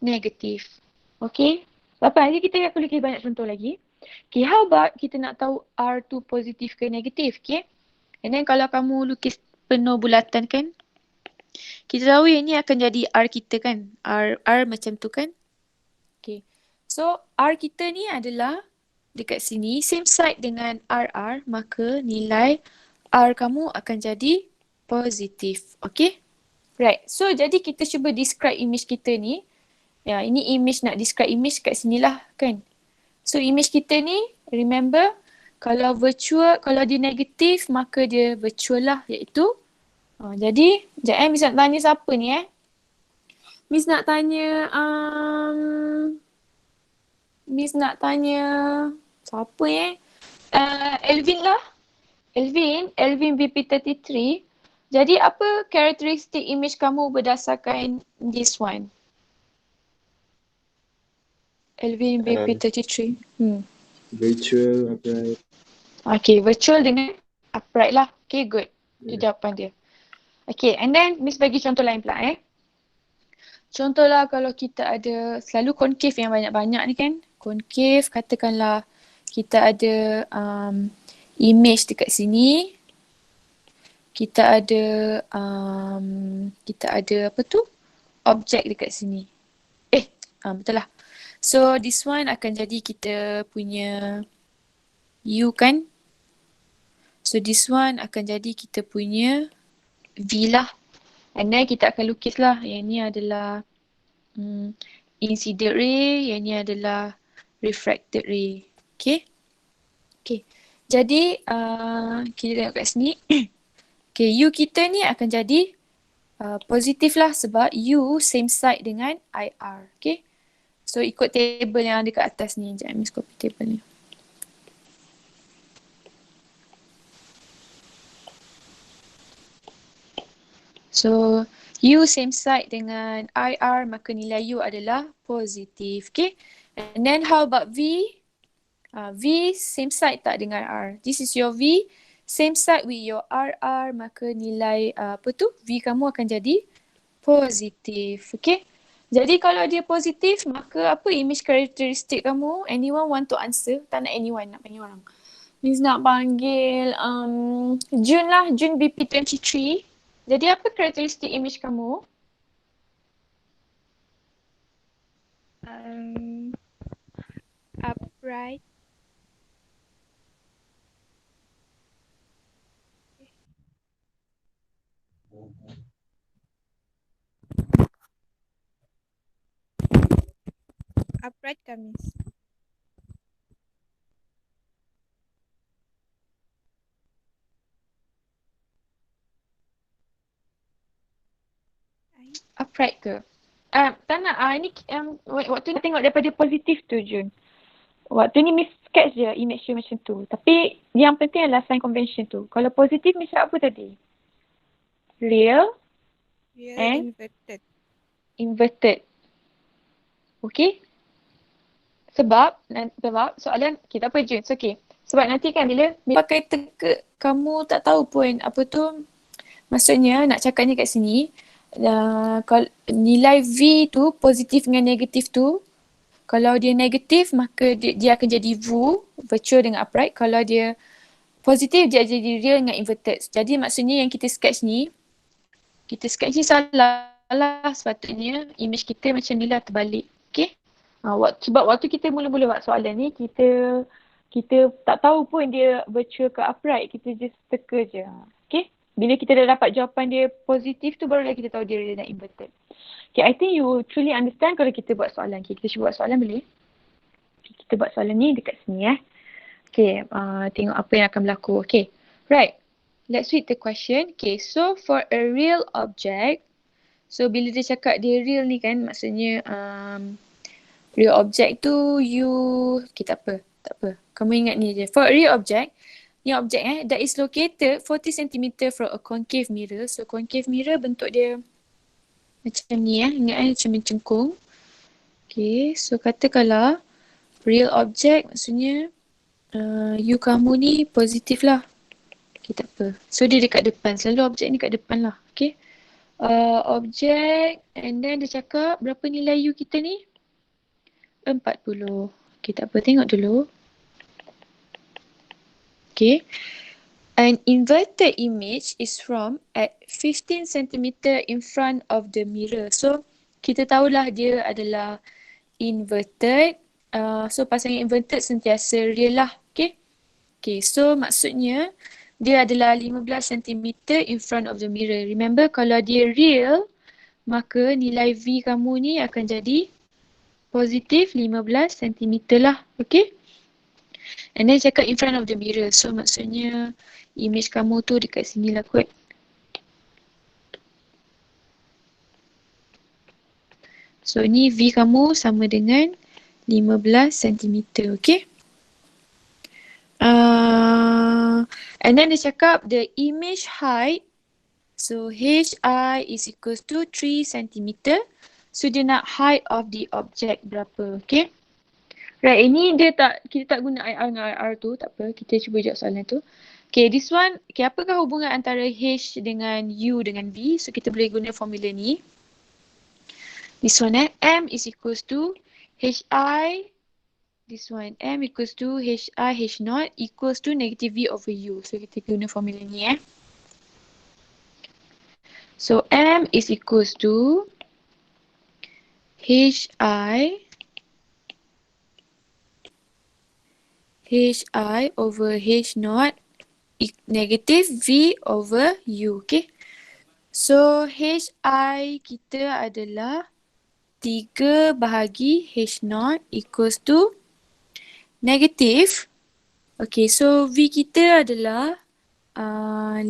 negatif. Okay. Lepas ni kita akan lukis banyak contoh lagi. Okay, how about kita nak tahu R tu positif ke negatif, okay? And then kalau kamu lukis penuh bulatan kan, kita tahu yang ni akan jadi R kita kan. R macam tu kan. Okay. So R kita ni adalah dekat sini same side dengan RR, maka nilai R kamu akan jadi positif. Okay. Right. So jadi kita cuba describe image kita ni. Ya, ini image, nak describe image kat sinilah kan. So image kita ni, remember, kalau virtual, kalau dia negatif, maka dia virtual lah, iaitu. Jadi, sekejap Miss nak tanya siapa ni Miss nak tanya, Miss nak tanya, siapa Elvin lah. Elvin BP33. Jadi apa karakteristik image kamu berdasarkan this one? Elvin BP33. Virtual, upright. Okay, virtual dengan upright lah. Okay, good. Itu jawapan dia. Okay, and then Miss bagi contoh lain pula Contohlah kalau kita ada selalu concave yang banyak-banyak ni kan. Concave, katakanlah kita ada image dekat sini. Kita ada apa tu? Objek dekat sini. Betul lah. So this one akan jadi kita punya U kan. So this one akan jadi kita punya V lah. And then kita akan lukis lah. Yang ni adalah incident ray. Yang ni adalah refracted ray. Okay. Okay. Jadi kita tengok kat sini. Okay, U kita ni akan jadi positif lah sebab U same side dengan IR. Okay. So ikut table yang ada kat atas ni. Sekejap Miss copy table ni. So U same side dengan IR, maka nilai U adalah positif. Okay. And then how about V? V same side tak dengan R. This is your V. Same side with your RR, maka nilai V kamu akan jadi positif. Okay. Jadi kalau dia positif, maka apa image karakteristik kamu? Anyone want to answer? Tak nak anyone, nak panggil orang. Miss nak panggil Jun lah, Jun BP23. Jadi apa karakteristik image kamu? Upright. Upright kan, Miss? Upright ke? Tak nak. Ini waktu ni tengok daripada positif tu Jun. Waktu ni Miss sketch je image tu macam tu. Tapi yang penting adalah sign convention tu. Kalau positif Miss cakap apa tadi? Real and inverted. Okay? Sebab soalan kita apa Jun? So, okay. Sebab nanti kan bila pakai teka, kamu tak tahu pun apa tu. Maksudnya nak cakapnya kat sini. Kalau nilai V tu positif dengan negatif tu, kalau dia negatif maka dia akan jadi virtual dengan upright. Kalau dia positif dia jadi real dengan inverted. Jadi maksudnya yang kita sketch ni salah lah, sepatutnya image kita macam ni lah terbalik. Okay. Sebab waktu kita mula-mula buat soalan ni kita tak tahu pun dia virtual ke upright, kita just teka je. Okay. Bila kita dah dapat jawapan dia positif tu barulah kita tahu dia real dan inverted. Okay, I think you truly understand kalau kita buat soalan. Okay, kita cuba buat soalan boleh? Okay, kita buat soalan ni dekat sini Okay, tengok apa yang akan berlaku. Okay, right. Let's read the question. Okay, so for a real object. So bila dia cakap dia real ni kan, maksudnya real object tu okay tak apa. Kamu ingat ni je. For a real object, ni objek that is located 40 cm from a concave mirror. So concave mirror bentuk dia macam ni ingat macam mencengkung. Okay, so katakanlah Real object maksudnya U kamu ni positif lah. Okay, tak apa. So dia dekat depan. Selalu objek ni kat depan lah. Okay. Objek and then dia cakap berapa nilai U kita ni? 40. Okay, tak apa. Tengok dulu. Okay. An inverted image is from at 15 cm in front of the mirror. So, kita tahulah dia adalah inverted. So, pasal yang inverted sentiasa real lah. Okay. Okay, so maksudnya dia adalah 15 cm in front of the mirror. Remember, kalau dia real, maka nilai V kamu ni akan jadi positif 15 cm lah. Okay. And then cakap in front of the mirror. So maksudnya image kamu tu dekat sini lah kot. So ni V kamu sama dengan 15 cm. Okay. And then dia cakap the image height. So HI is equals to 3 cm. So dia nak height of the object berapa. Okay. Right, ini kita tak guna IR dengan IR tu, tak apa, kita cuba jawab soalan tu. Okay, this one, okay, apakah hubungan antara H dengan U dengan V? So kita boleh guna formula ni. This one M is equals to HI, this one M equals to HI H naught equals to negative V over U. So kita guna formula ni So M is equals to HI over H naught negative V over U. Okay. So HI kita adalah 3 bahagi H naught equals to negative. Okay, so V kita adalah 15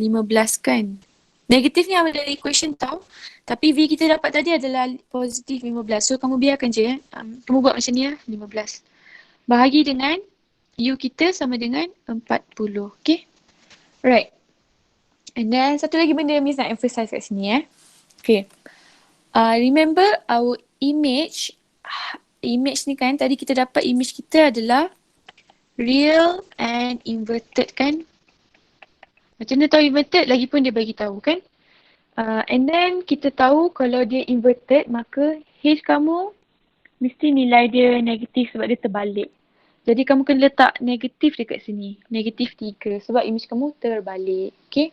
kan. Negatif ni awal dari equation tau. Tapi V kita dapat tadi adalah positif 15. So kamu biarkan je. Kamu buat macam ni 15. Bahagi dengan U kita sama dengan 40. Okay. Right. And then satu lagi benda yang Miss nak emphasize kat sini Okay. Remember our image. Image ni kan tadi kita dapat image kita adalah real and inverted kan. Macam mana tahu inverted? Lagipun dia bagi tahu kan. And then kita tahu kalau dia inverted maka H kamu mesti nilai dia negatif sebab dia terbalik. Jadi kamu kena letak negatif dekat sini. Negatif 3 sebab image kamu terbalik. Okay.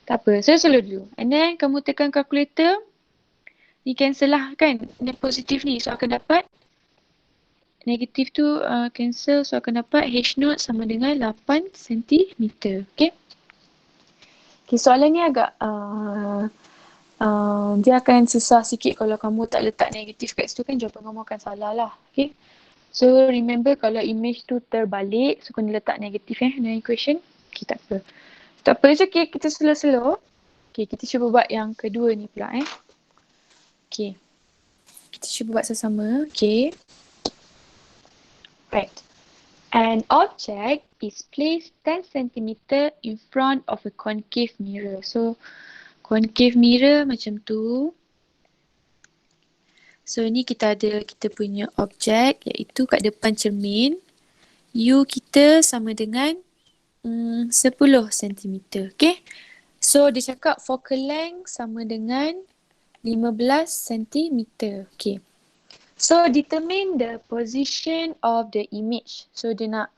Tak apa. So selalu dulu. And then kamu tekan kalkulator. Ni cancel lah kan. Ni positif ni. So akan dapat negatif tu cancel. So akan dapat H naught sama dengan 8 cm. Okay. Okay, soalan ni agak dia akan susah sikit kalau kamu tak letak negatif kat situ kan jawapan kamu akan salah lah. Okay. So remember kalau image tu terbalik, so kena letak negatif dalam equation. Okay, tak apa. Tak apa je, okay, kita slow-slow. Okay, kita cuba buat yang kedua ni pula Okay. Kita cuba buat sama-sama. Okay. Right. An object is placed 10 cm in front of a concave mirror. So concave mirror macam tu. So ni kita punya objek iaitu kat depan cermin. U kita sama dengan 10 cm. Okay. So dia cakap focal length sama dengan 15 cm. Okay. So determine the position of the image. So dia nak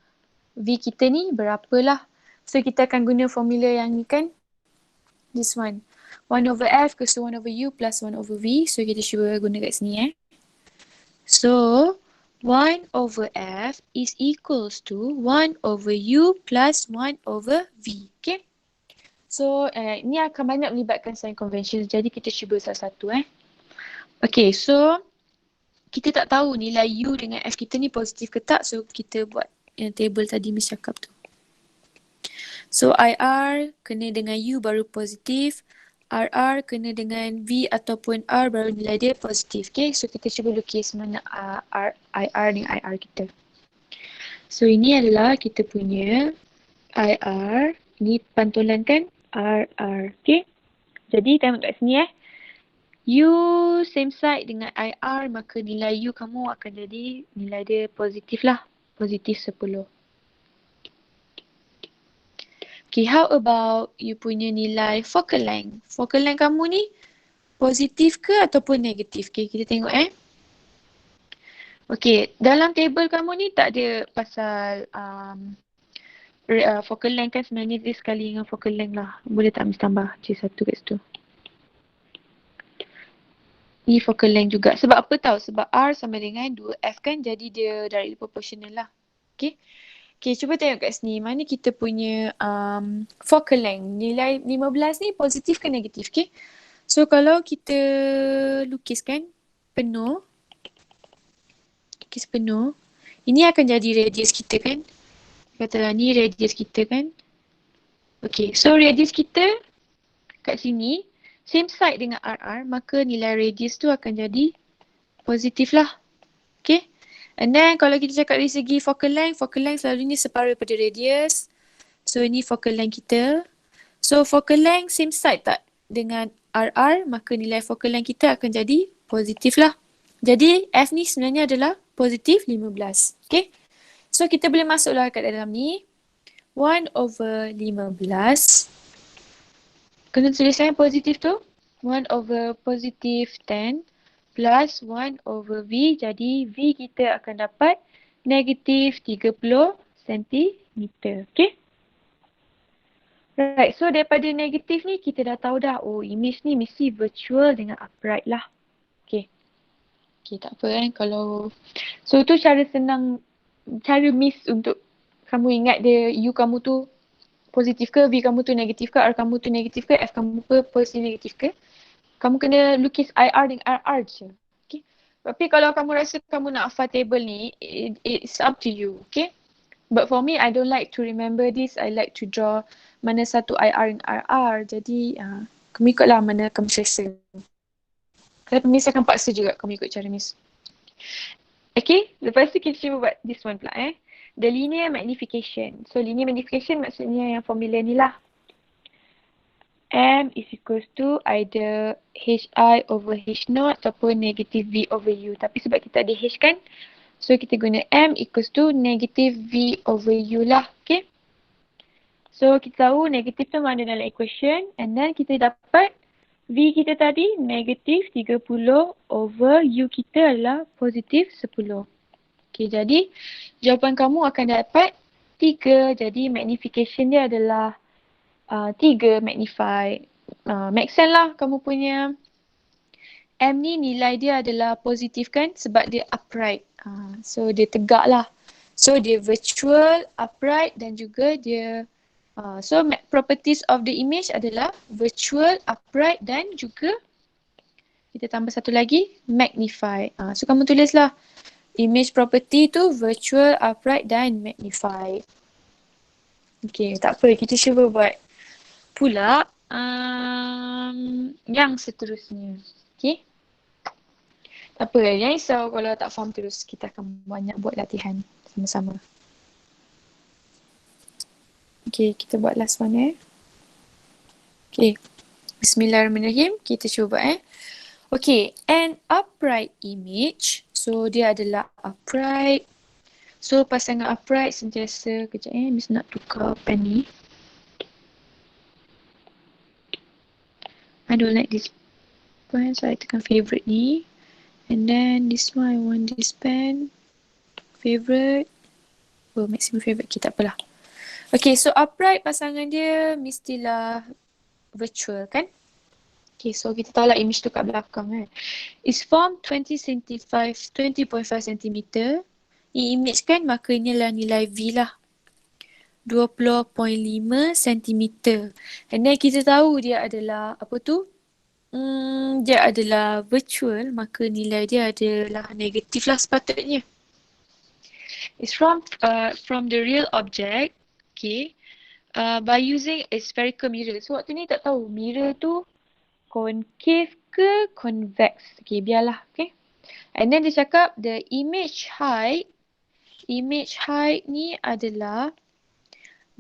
V kita ni berapalah. So kita akan guna formula yang ni kan. This one. 1 over F equals to 1 over U plus 1 over V. So kita cuba guna kat sini So 1 over F is equals to 1 over U plus 1 over V. Okay. So ni akan banyak melibatkan sign convention. Jadi kita cuba satu-satu Okay, so kita tak tahu nilai U dengan F kita ni positif ke tak. So kita buat yang table tadi Miss cakap tu. So IR kena dengan U baru positif. RR kena dengan V ataupun R baru nilai dia positif. Okay, so kita cuba lukis mana IR dengan IR kita. So ini adalah kita punya IR. Ini pantulan kan RR. Okay, jadi tengok kat sini U same side dengan IR, maka nilai U kamu akan jadi nilai dia positif lah. Positif 10. Okay, how about you punya nilai focal length? Focal length kamu ni positif ke ataupun negatif? Okay, kita tengok Okay, dalam table kamu ni tak ada pasal focal length kan, sebenarnya dia sekali dengan focal length lah. Boleh tak Miss tambah C1 kat situ? Ni focal length juga. Sebab apa tahu? Sebab R sama dengan 2F kan, jadi dia directly proportional lah. Okay. Okay, cuba tengok kat sini. Mana kita punya focal length. Nilai 15 ni positif ke negatif? Okay. So, kalau kita lukiskan penuh. Lukis penuh. Ini akan jadi radius kita kan. Katalah ni radius kita kan. Okay, so radius kita kat sini same side dengan RR, maka nilai radius tu akan jadi positif lah. Okay. And then kalau kita cakap dari segi focal length selalunya separuh daripada radius. So ini focal length kita. So focal length same side tak dengan RR, maka nilai focal length kita akan jadi positif lah. Jadi F ni sebenarnya adalah positif 15. Okay. So kita boleh masuklah kat dalam ni. 1/15. Kena tuliskan positif tu. 1/+10 plus 1/V. Jadi V kita akan dapat negatif 30 cm. Okay. Right. So daripada negatif ni kita dah tahu dah. Oh, image ni mesti virtual dengan upright lah. Okay. Okay, tak apa kan kalau. So tu cara senang. Cara miss untuk kamu ingat dia U kamu tu positif ke, V kamu tu negatif ke, R kamu tu negatif ke, F kamu tu positif negatif ke. Kamu kena lukis IR dengan RR je. Okay. Tapi kalau kamu rasa kamu nak hafal table ni, it's up to you. Okay. But for me, I don't like to remember this. I like to draw mana satu IR dan RR. Jadi, kamu ikutlah mana kamu selesa. Tapi Miss akan paksa juga kamu ikut cara Miss. Okay. Lepas tu kita cuba buat this one pula The linear magnification. So linear magnification maksudnya yang formula ni lah. M is equals to either HI over H0 ataupun negative V over U. Tapi sebab kita ada H kan, so kita guna M equals to negative V over U lah. Okay. So kita tahu negative tu mana dalam equation and then kita dapat V kita tadi negative 30 over U kita adalah positif 10. Okay, jadi jawapan kamu akan dapat 3. Jadi magnification dia adalah 3 magnify. Make sense lah kamu punya M ni nilai dia adalah positif kan sebab dia upright. So dia tegak lah. So dia virtual, upright dan juga dia so properties of the image adalah virtual, upright dan juga kita tambah satu lagi magnify. So kamu tulislah image property tu virtual, upright dan magnify. Okay, tak apa. Kita cuba buat pula yang seterusnya. Okay. Tak apa. Jangan risau kalau tak faham terus. Kita akan banyak buat latihan sama-sama. Okay, kita buat last one Okay. Bismillahirrahmanirrahim. Kita cuba Okay, an upright image. So dia adalah upright. So pasangan upright sentiasa kejap Miss nak tukar pen ni. I don't like this pen, so I tekan favorite ni. And then this one I want this pen. Favorite. Oh, maximum favorite. Okay, tak apalah. Okay, so upright pasangan dia mestilah virtual kan? Okay, so kita tahu lah image tu kat belakang It's formed 20.5 cm. Ini image kan, maka inilah nilai V lah. 20.5 cm. And then kita tahu dia adalah apa tu? Dia adalah virtual, maka nilai dia adalah negatif lah sepatutnya. It's from the real object. Okay. By using a spherical mirror. So waktu ni tak tahu mirror tu concave ke convex. Okay, biarlah. Okay. And then dia cakap the image height ni adalah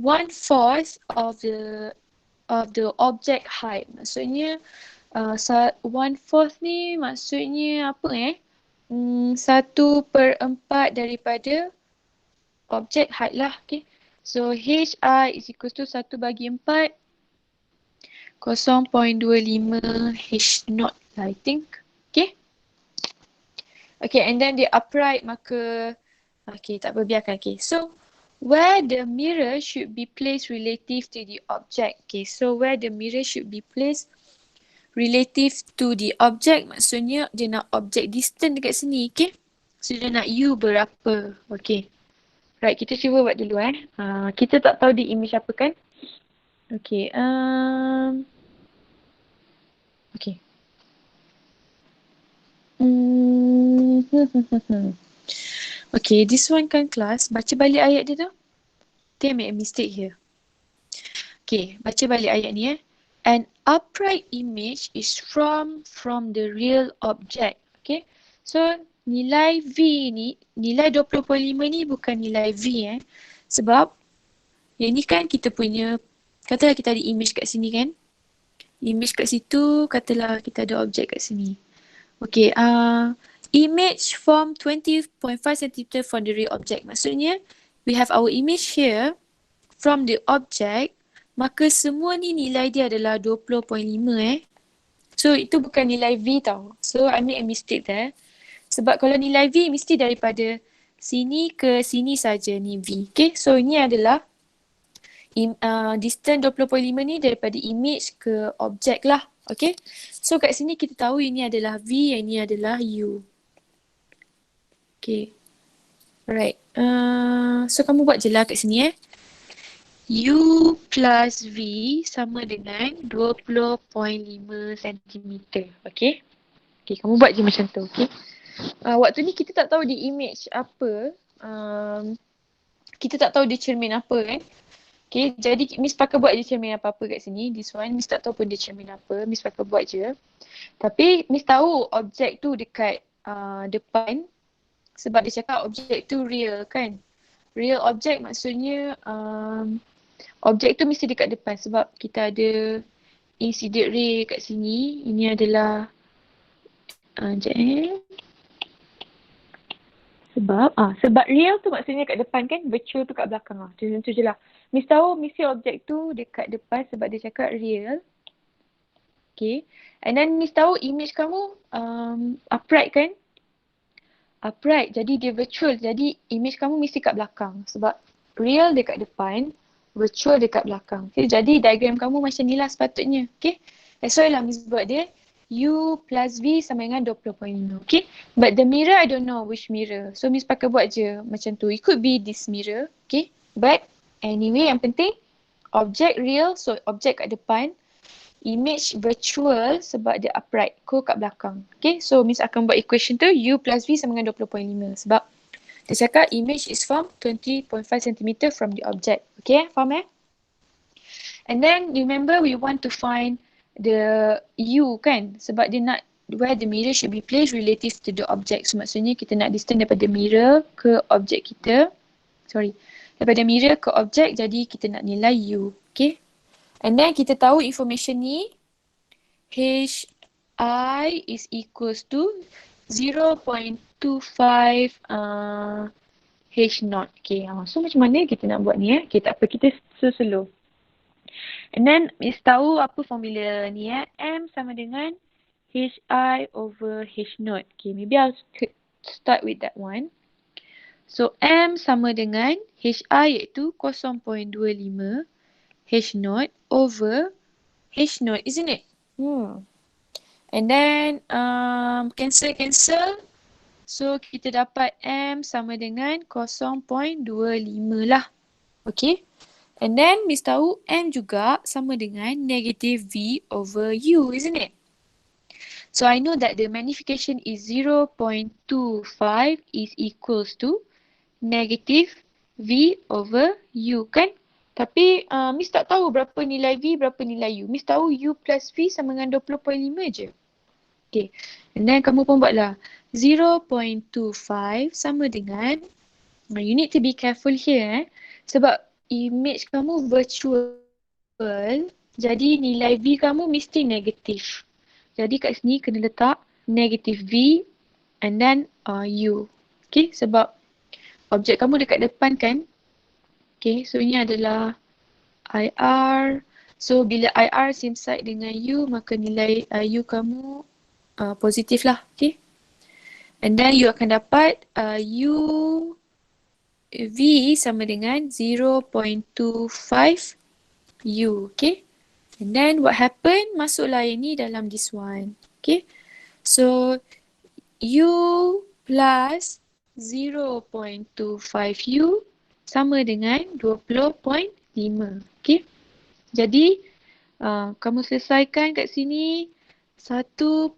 1/4 of the object height. Maksudnya 1/4 ni maksudnya apa 1/4 daripada objek height lah. Okay. So HI is equals to 1/4 0.25 H naught lah, I think. Okay. Okay, and then the upright maka okay, tak apa, biarkan. Okay, so where the mirror should be placed relative to the object. Okay, so where the mirror should be placed relative to the object maksudnya dia nak object distance dekat sini. Okay, so dia nak U berapa. Okay, right, kita cuba buat dulu kita tak tahu di image apa kan. Okay, okay. Okay, this one kan class. Baca balik ayat dia tu. They make a mistake here. Okay, baca balik ayat ni An upright image is from the real object. Okay, so nilai V ni, nilai 20.5 ni bukan nilai V sebab yang ni kan kita punya, katalah kita ada image kat sini kan. Image kat situ, katalah kita ada objek kat sini. Okay, image from 20.5 cm from the real object. Maksudnya, we have our image here from the object, maka semua ni nilai dia adalah 20.5 So, itu bukan nilai V tau. So, I make a mistake there. Sebab kalau nilai V mesti daripada sini ke sini saja ni V. Okay, so ini adalah distance 20.5 ni daripada image ke objek lah. Okay, so kat sini kita tahu ini adalah V, yang ini adalah U. Okay, alright. So kamu buat je lah kat sini U plus V sama dengan 20.5 cm. Okay, okay, kamu buat je macam tu. Okay, waktu ni kita tak tahu di image apa. Kita tak tahu dia cermin apa kan. Okay, jadi Miss pakai buat je cermin apa-apa kat sini. This one Miss tak tahu pun dia cermin apa. Miss pakai buat je. Tapi Miss tahu objek tu dekat depan. Sebab dia cakap objek tu real kan. Real object maksudnya objek tu mesti dekat depan. Sebab kita ada incident ray kat sini. Ini adalah sebab real tu maksudnya kat depan kan, virtual tu kat belakang lah. Macam tu je lah. Miss tahu mesti objek tu dekat depan sebab dia cakap real. Okay. And then Miss tahu image kamu upright kan? Upright. Jadi dia virtual. Jadi image kamu mesti kat belakang. Sebab real dekat depan, virtual dekat belakang. Okay. Jadi diagram kamu macam ni lah sepatutnya. Okay. That's why lah Miss buat dia. U plus V sama dengan 20.5. Okay. But the mirror, I don't know which mirror. So Miss pakai buat je macam tu. It could be this mirror. Okay. But anyway, yang penting objek real, so objek kat depan. Image virtual sebab dia upright. Ko kat belakang. Okay. So Miss akan buat equation tu. U plus V sama dengan 20.5. Sebab dia cakap image is from 20.5 cm from the object. Okay. Faham And then remember we want to find the U kan, sebab dia nak where the mirror should be placed relative to the object. So maksudnya kita nak distance daripada mirror ke objek kita. Daripada mirror ke objek, jadi kita nak nilai U. Okay. And then kita tahu information ni HI is equals to 0.25 H naught. Okay. So macam mana kita nak buat ni Okay, tak apa, kita slow. And then Miss tahu apa formula ni M sama dengan HI over H naught. Okay, maybe I'll start with that one. So M sama dengan HI iaitu 0.25 H naught over H naught, isn't it? And then cancel. So kita dapat M sama dengan 0.25 lah. Okay. And then Miss tahu M juga sama dengan negative V over U, isn't it? So I know that the magnification is 0.25 is equals to negative V over U kan? Tapi Miss tak tahu berapa nilai V, berapa nilai U. Miss tahu U plus V sama dengan 20.5 je. Okay. And then kamu pun buatlah 0.25 sama dengan, you need to be careful here sebab image kamu virtual, jadi nilai V kamu mesti negatif. Jadi kat sini kena letak negative V and then U. Okay, sebab objek kamu dekat depan kan. Okay, so ini adalah IR. So bila IR same side dengan U, maka nilai U kamu positif lah. Okay. And then you akan dapat U V sama dengan 0.25 U. Okay. And then what happen? Masuklah yang ni dalam this one. Okay. So U plus 0.25 U sama dengan 20.5. Okay. Jadi kamu selesaikan kat sini 1.25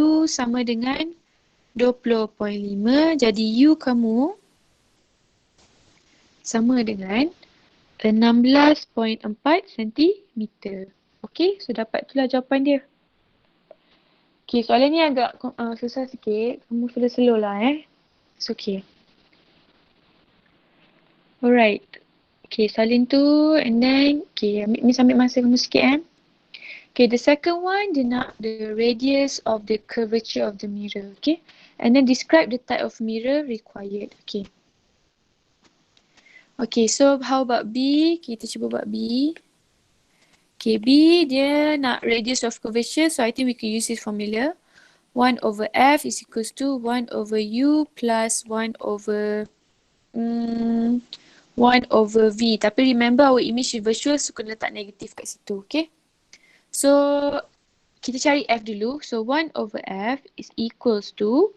U sama dengan 20.5. Jadi U kamu sama dengan 16.4 cm. Okay, so dapat itulah jawapan dia. Okay, soalan ni agak susah sikit. Kamu slow-slow lah It's okay. Alright. Okay, salin tu and then, okay, Miss ambil masa kamu sikit Okay, the second one, dia nak the radius of the curvature of the mirror. Okay, and then describe the type of mirror required. Okay. Okay, so how about B? Kita cuba buat B. Okay, B dia nak radius of curvature. So I think we can use this formula. 1 over F is equals to 1 over U plus 1 over 1 over V. Tapi remember our image is virtual, so kena letak negatif kat situ. Okay. So kita cari F dulu. So 1 over F is equals to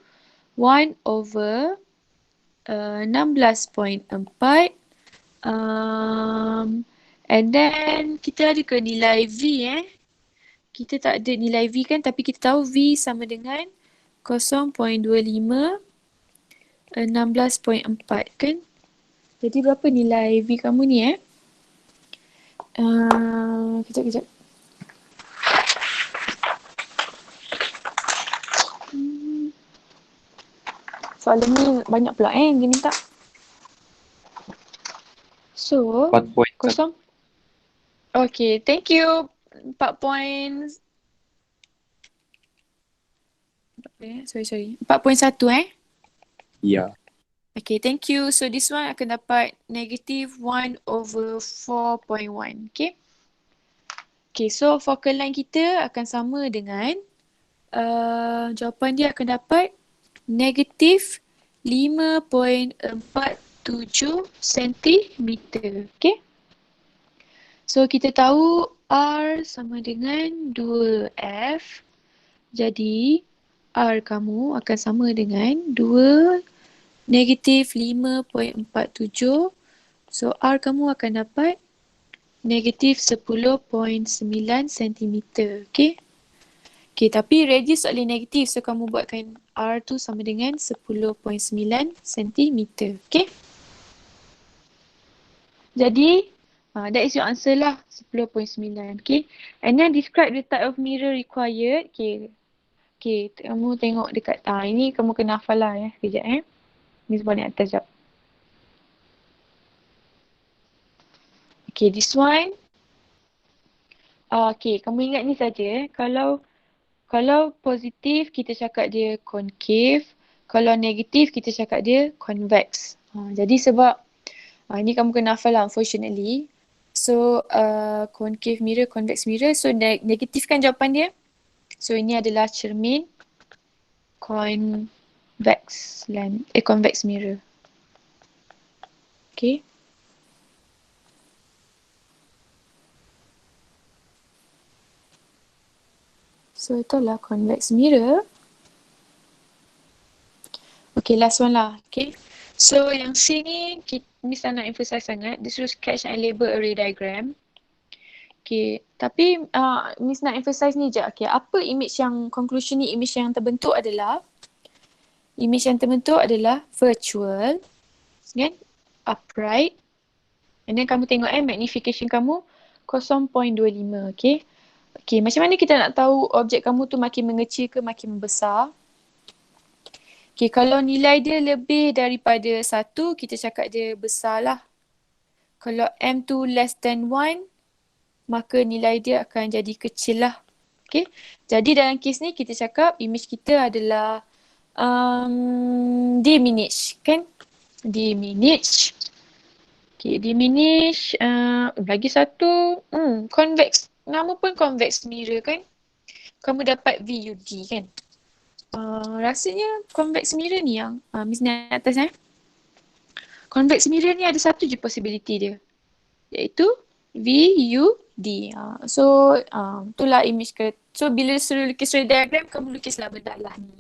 1 over 16.4 and then kita ada ke nilai V Kita tak ada nilai V kan, tapi kita tahu V sama dengan 0.25 16.4 kan. Jadi berapa nilai V kamu ni Kejap. Soalan ni banyak pula dia minta. So, 4.1. Okay, thank you. 4 points. Sorry. 4.1 Ya. Okay, thank you. So this one akan dapat negative 1 over 4.1. Okay. Okay, so focal line kita akan sama dengan jawapan dia akan dapat negative 5.47 cm. Okay. So kita tahu R sama dengan 2F. Jadi R kamu akan sama dengan 2 negatif 5.47. So R kamu akan dapat negatif 10.9 cm. Okay. Okay, tapi radius tak boleh negatif. So kamu buatkan R tu sama dengan 10.9 cm. Okay. Jadi that is your answer lah, 10.9. Okay. And then describe the type of mirror required. Okay. Okay, kamu tengok dekat, ini kamu kena hafal lah sekejap Ni sebab ni atas jap. Okay, this one. Okay, kamu ingat ni saja. Kalau positif, kita cakap dia concave. Kalau negatif, kita cakap dia convex. Jadi sebab, ni kamu kena hafal lah, unfortunately. So, concave mirror, convex mirror. So, negatif kan jawapan dia. So, ini adalah cermin convex mirror. Okay. So, itulah convex mirror. Okay, last one lah. Okay. So, yang sini, Miss nak emphasize sangat. This will sketch and label array diagram. Okay, tapi Miss nak emphasize ni je. Okay, apa image yang, conclusion ni, image yang terbentuk adalah virtual, kan? Upright. And then kamu tengok magnification kamu 0.25, okay? Okay, macam mana kita nak tahu objek kamu tu makin mengecil ke makin membesar? Okay, kalau nilai dia lebih daripada 1, kita cakap dia besar lah. Kalau M tu less than 1, maka nilai dia akan jadi kecil lah. Okay. Jadi dalam kes ni kita cakap image kita adalah diminish kan? Diminish. Okay, diminish. Lagi satu. Convex. Nama pun convex mirror kan? Kamu dapat VUD kan? Rasanya convex mirror ni yang Miss ni atas convex mirror ni ada satu je possibility dia. Iaitu VUD. So, itulah image ke. So, bila suruh lukis ray diagram, kamu lukislah benda lah ni.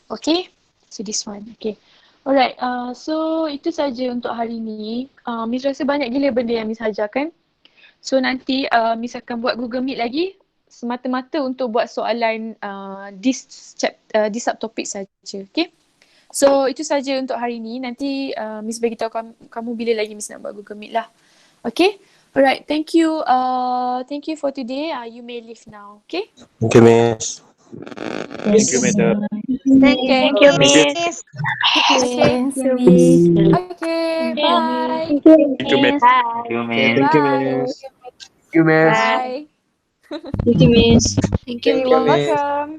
Okay? So, this one. Okay. Alright. So, itu saja untuk hari ni. Miss rasa banyak gila benda yang Miss ajarkan. So, nanti Miss akan buat Google Meet lagi. Semata-mata untuk buat soalan this subtopic saja. Okay? So, itu saja untuk hari ni. Nanti Miss beritahu kamu bila lagi Miss nak buat Google Meet lah. Okay? Alright, thank you. Thank you for today. You may leave now. Okay? Thank you, Miss. Thank you, madam. Thank you, Miss. Thank you, Miss. Okay, bye. Thank you, madam. Okay, thank you, Miss. Thank you, miss. Bye. Thank you, Miss. Thank you. Thank you, You're Miss. welcome.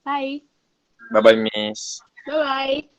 Bye. Bye-bye, miss. Bye-bye.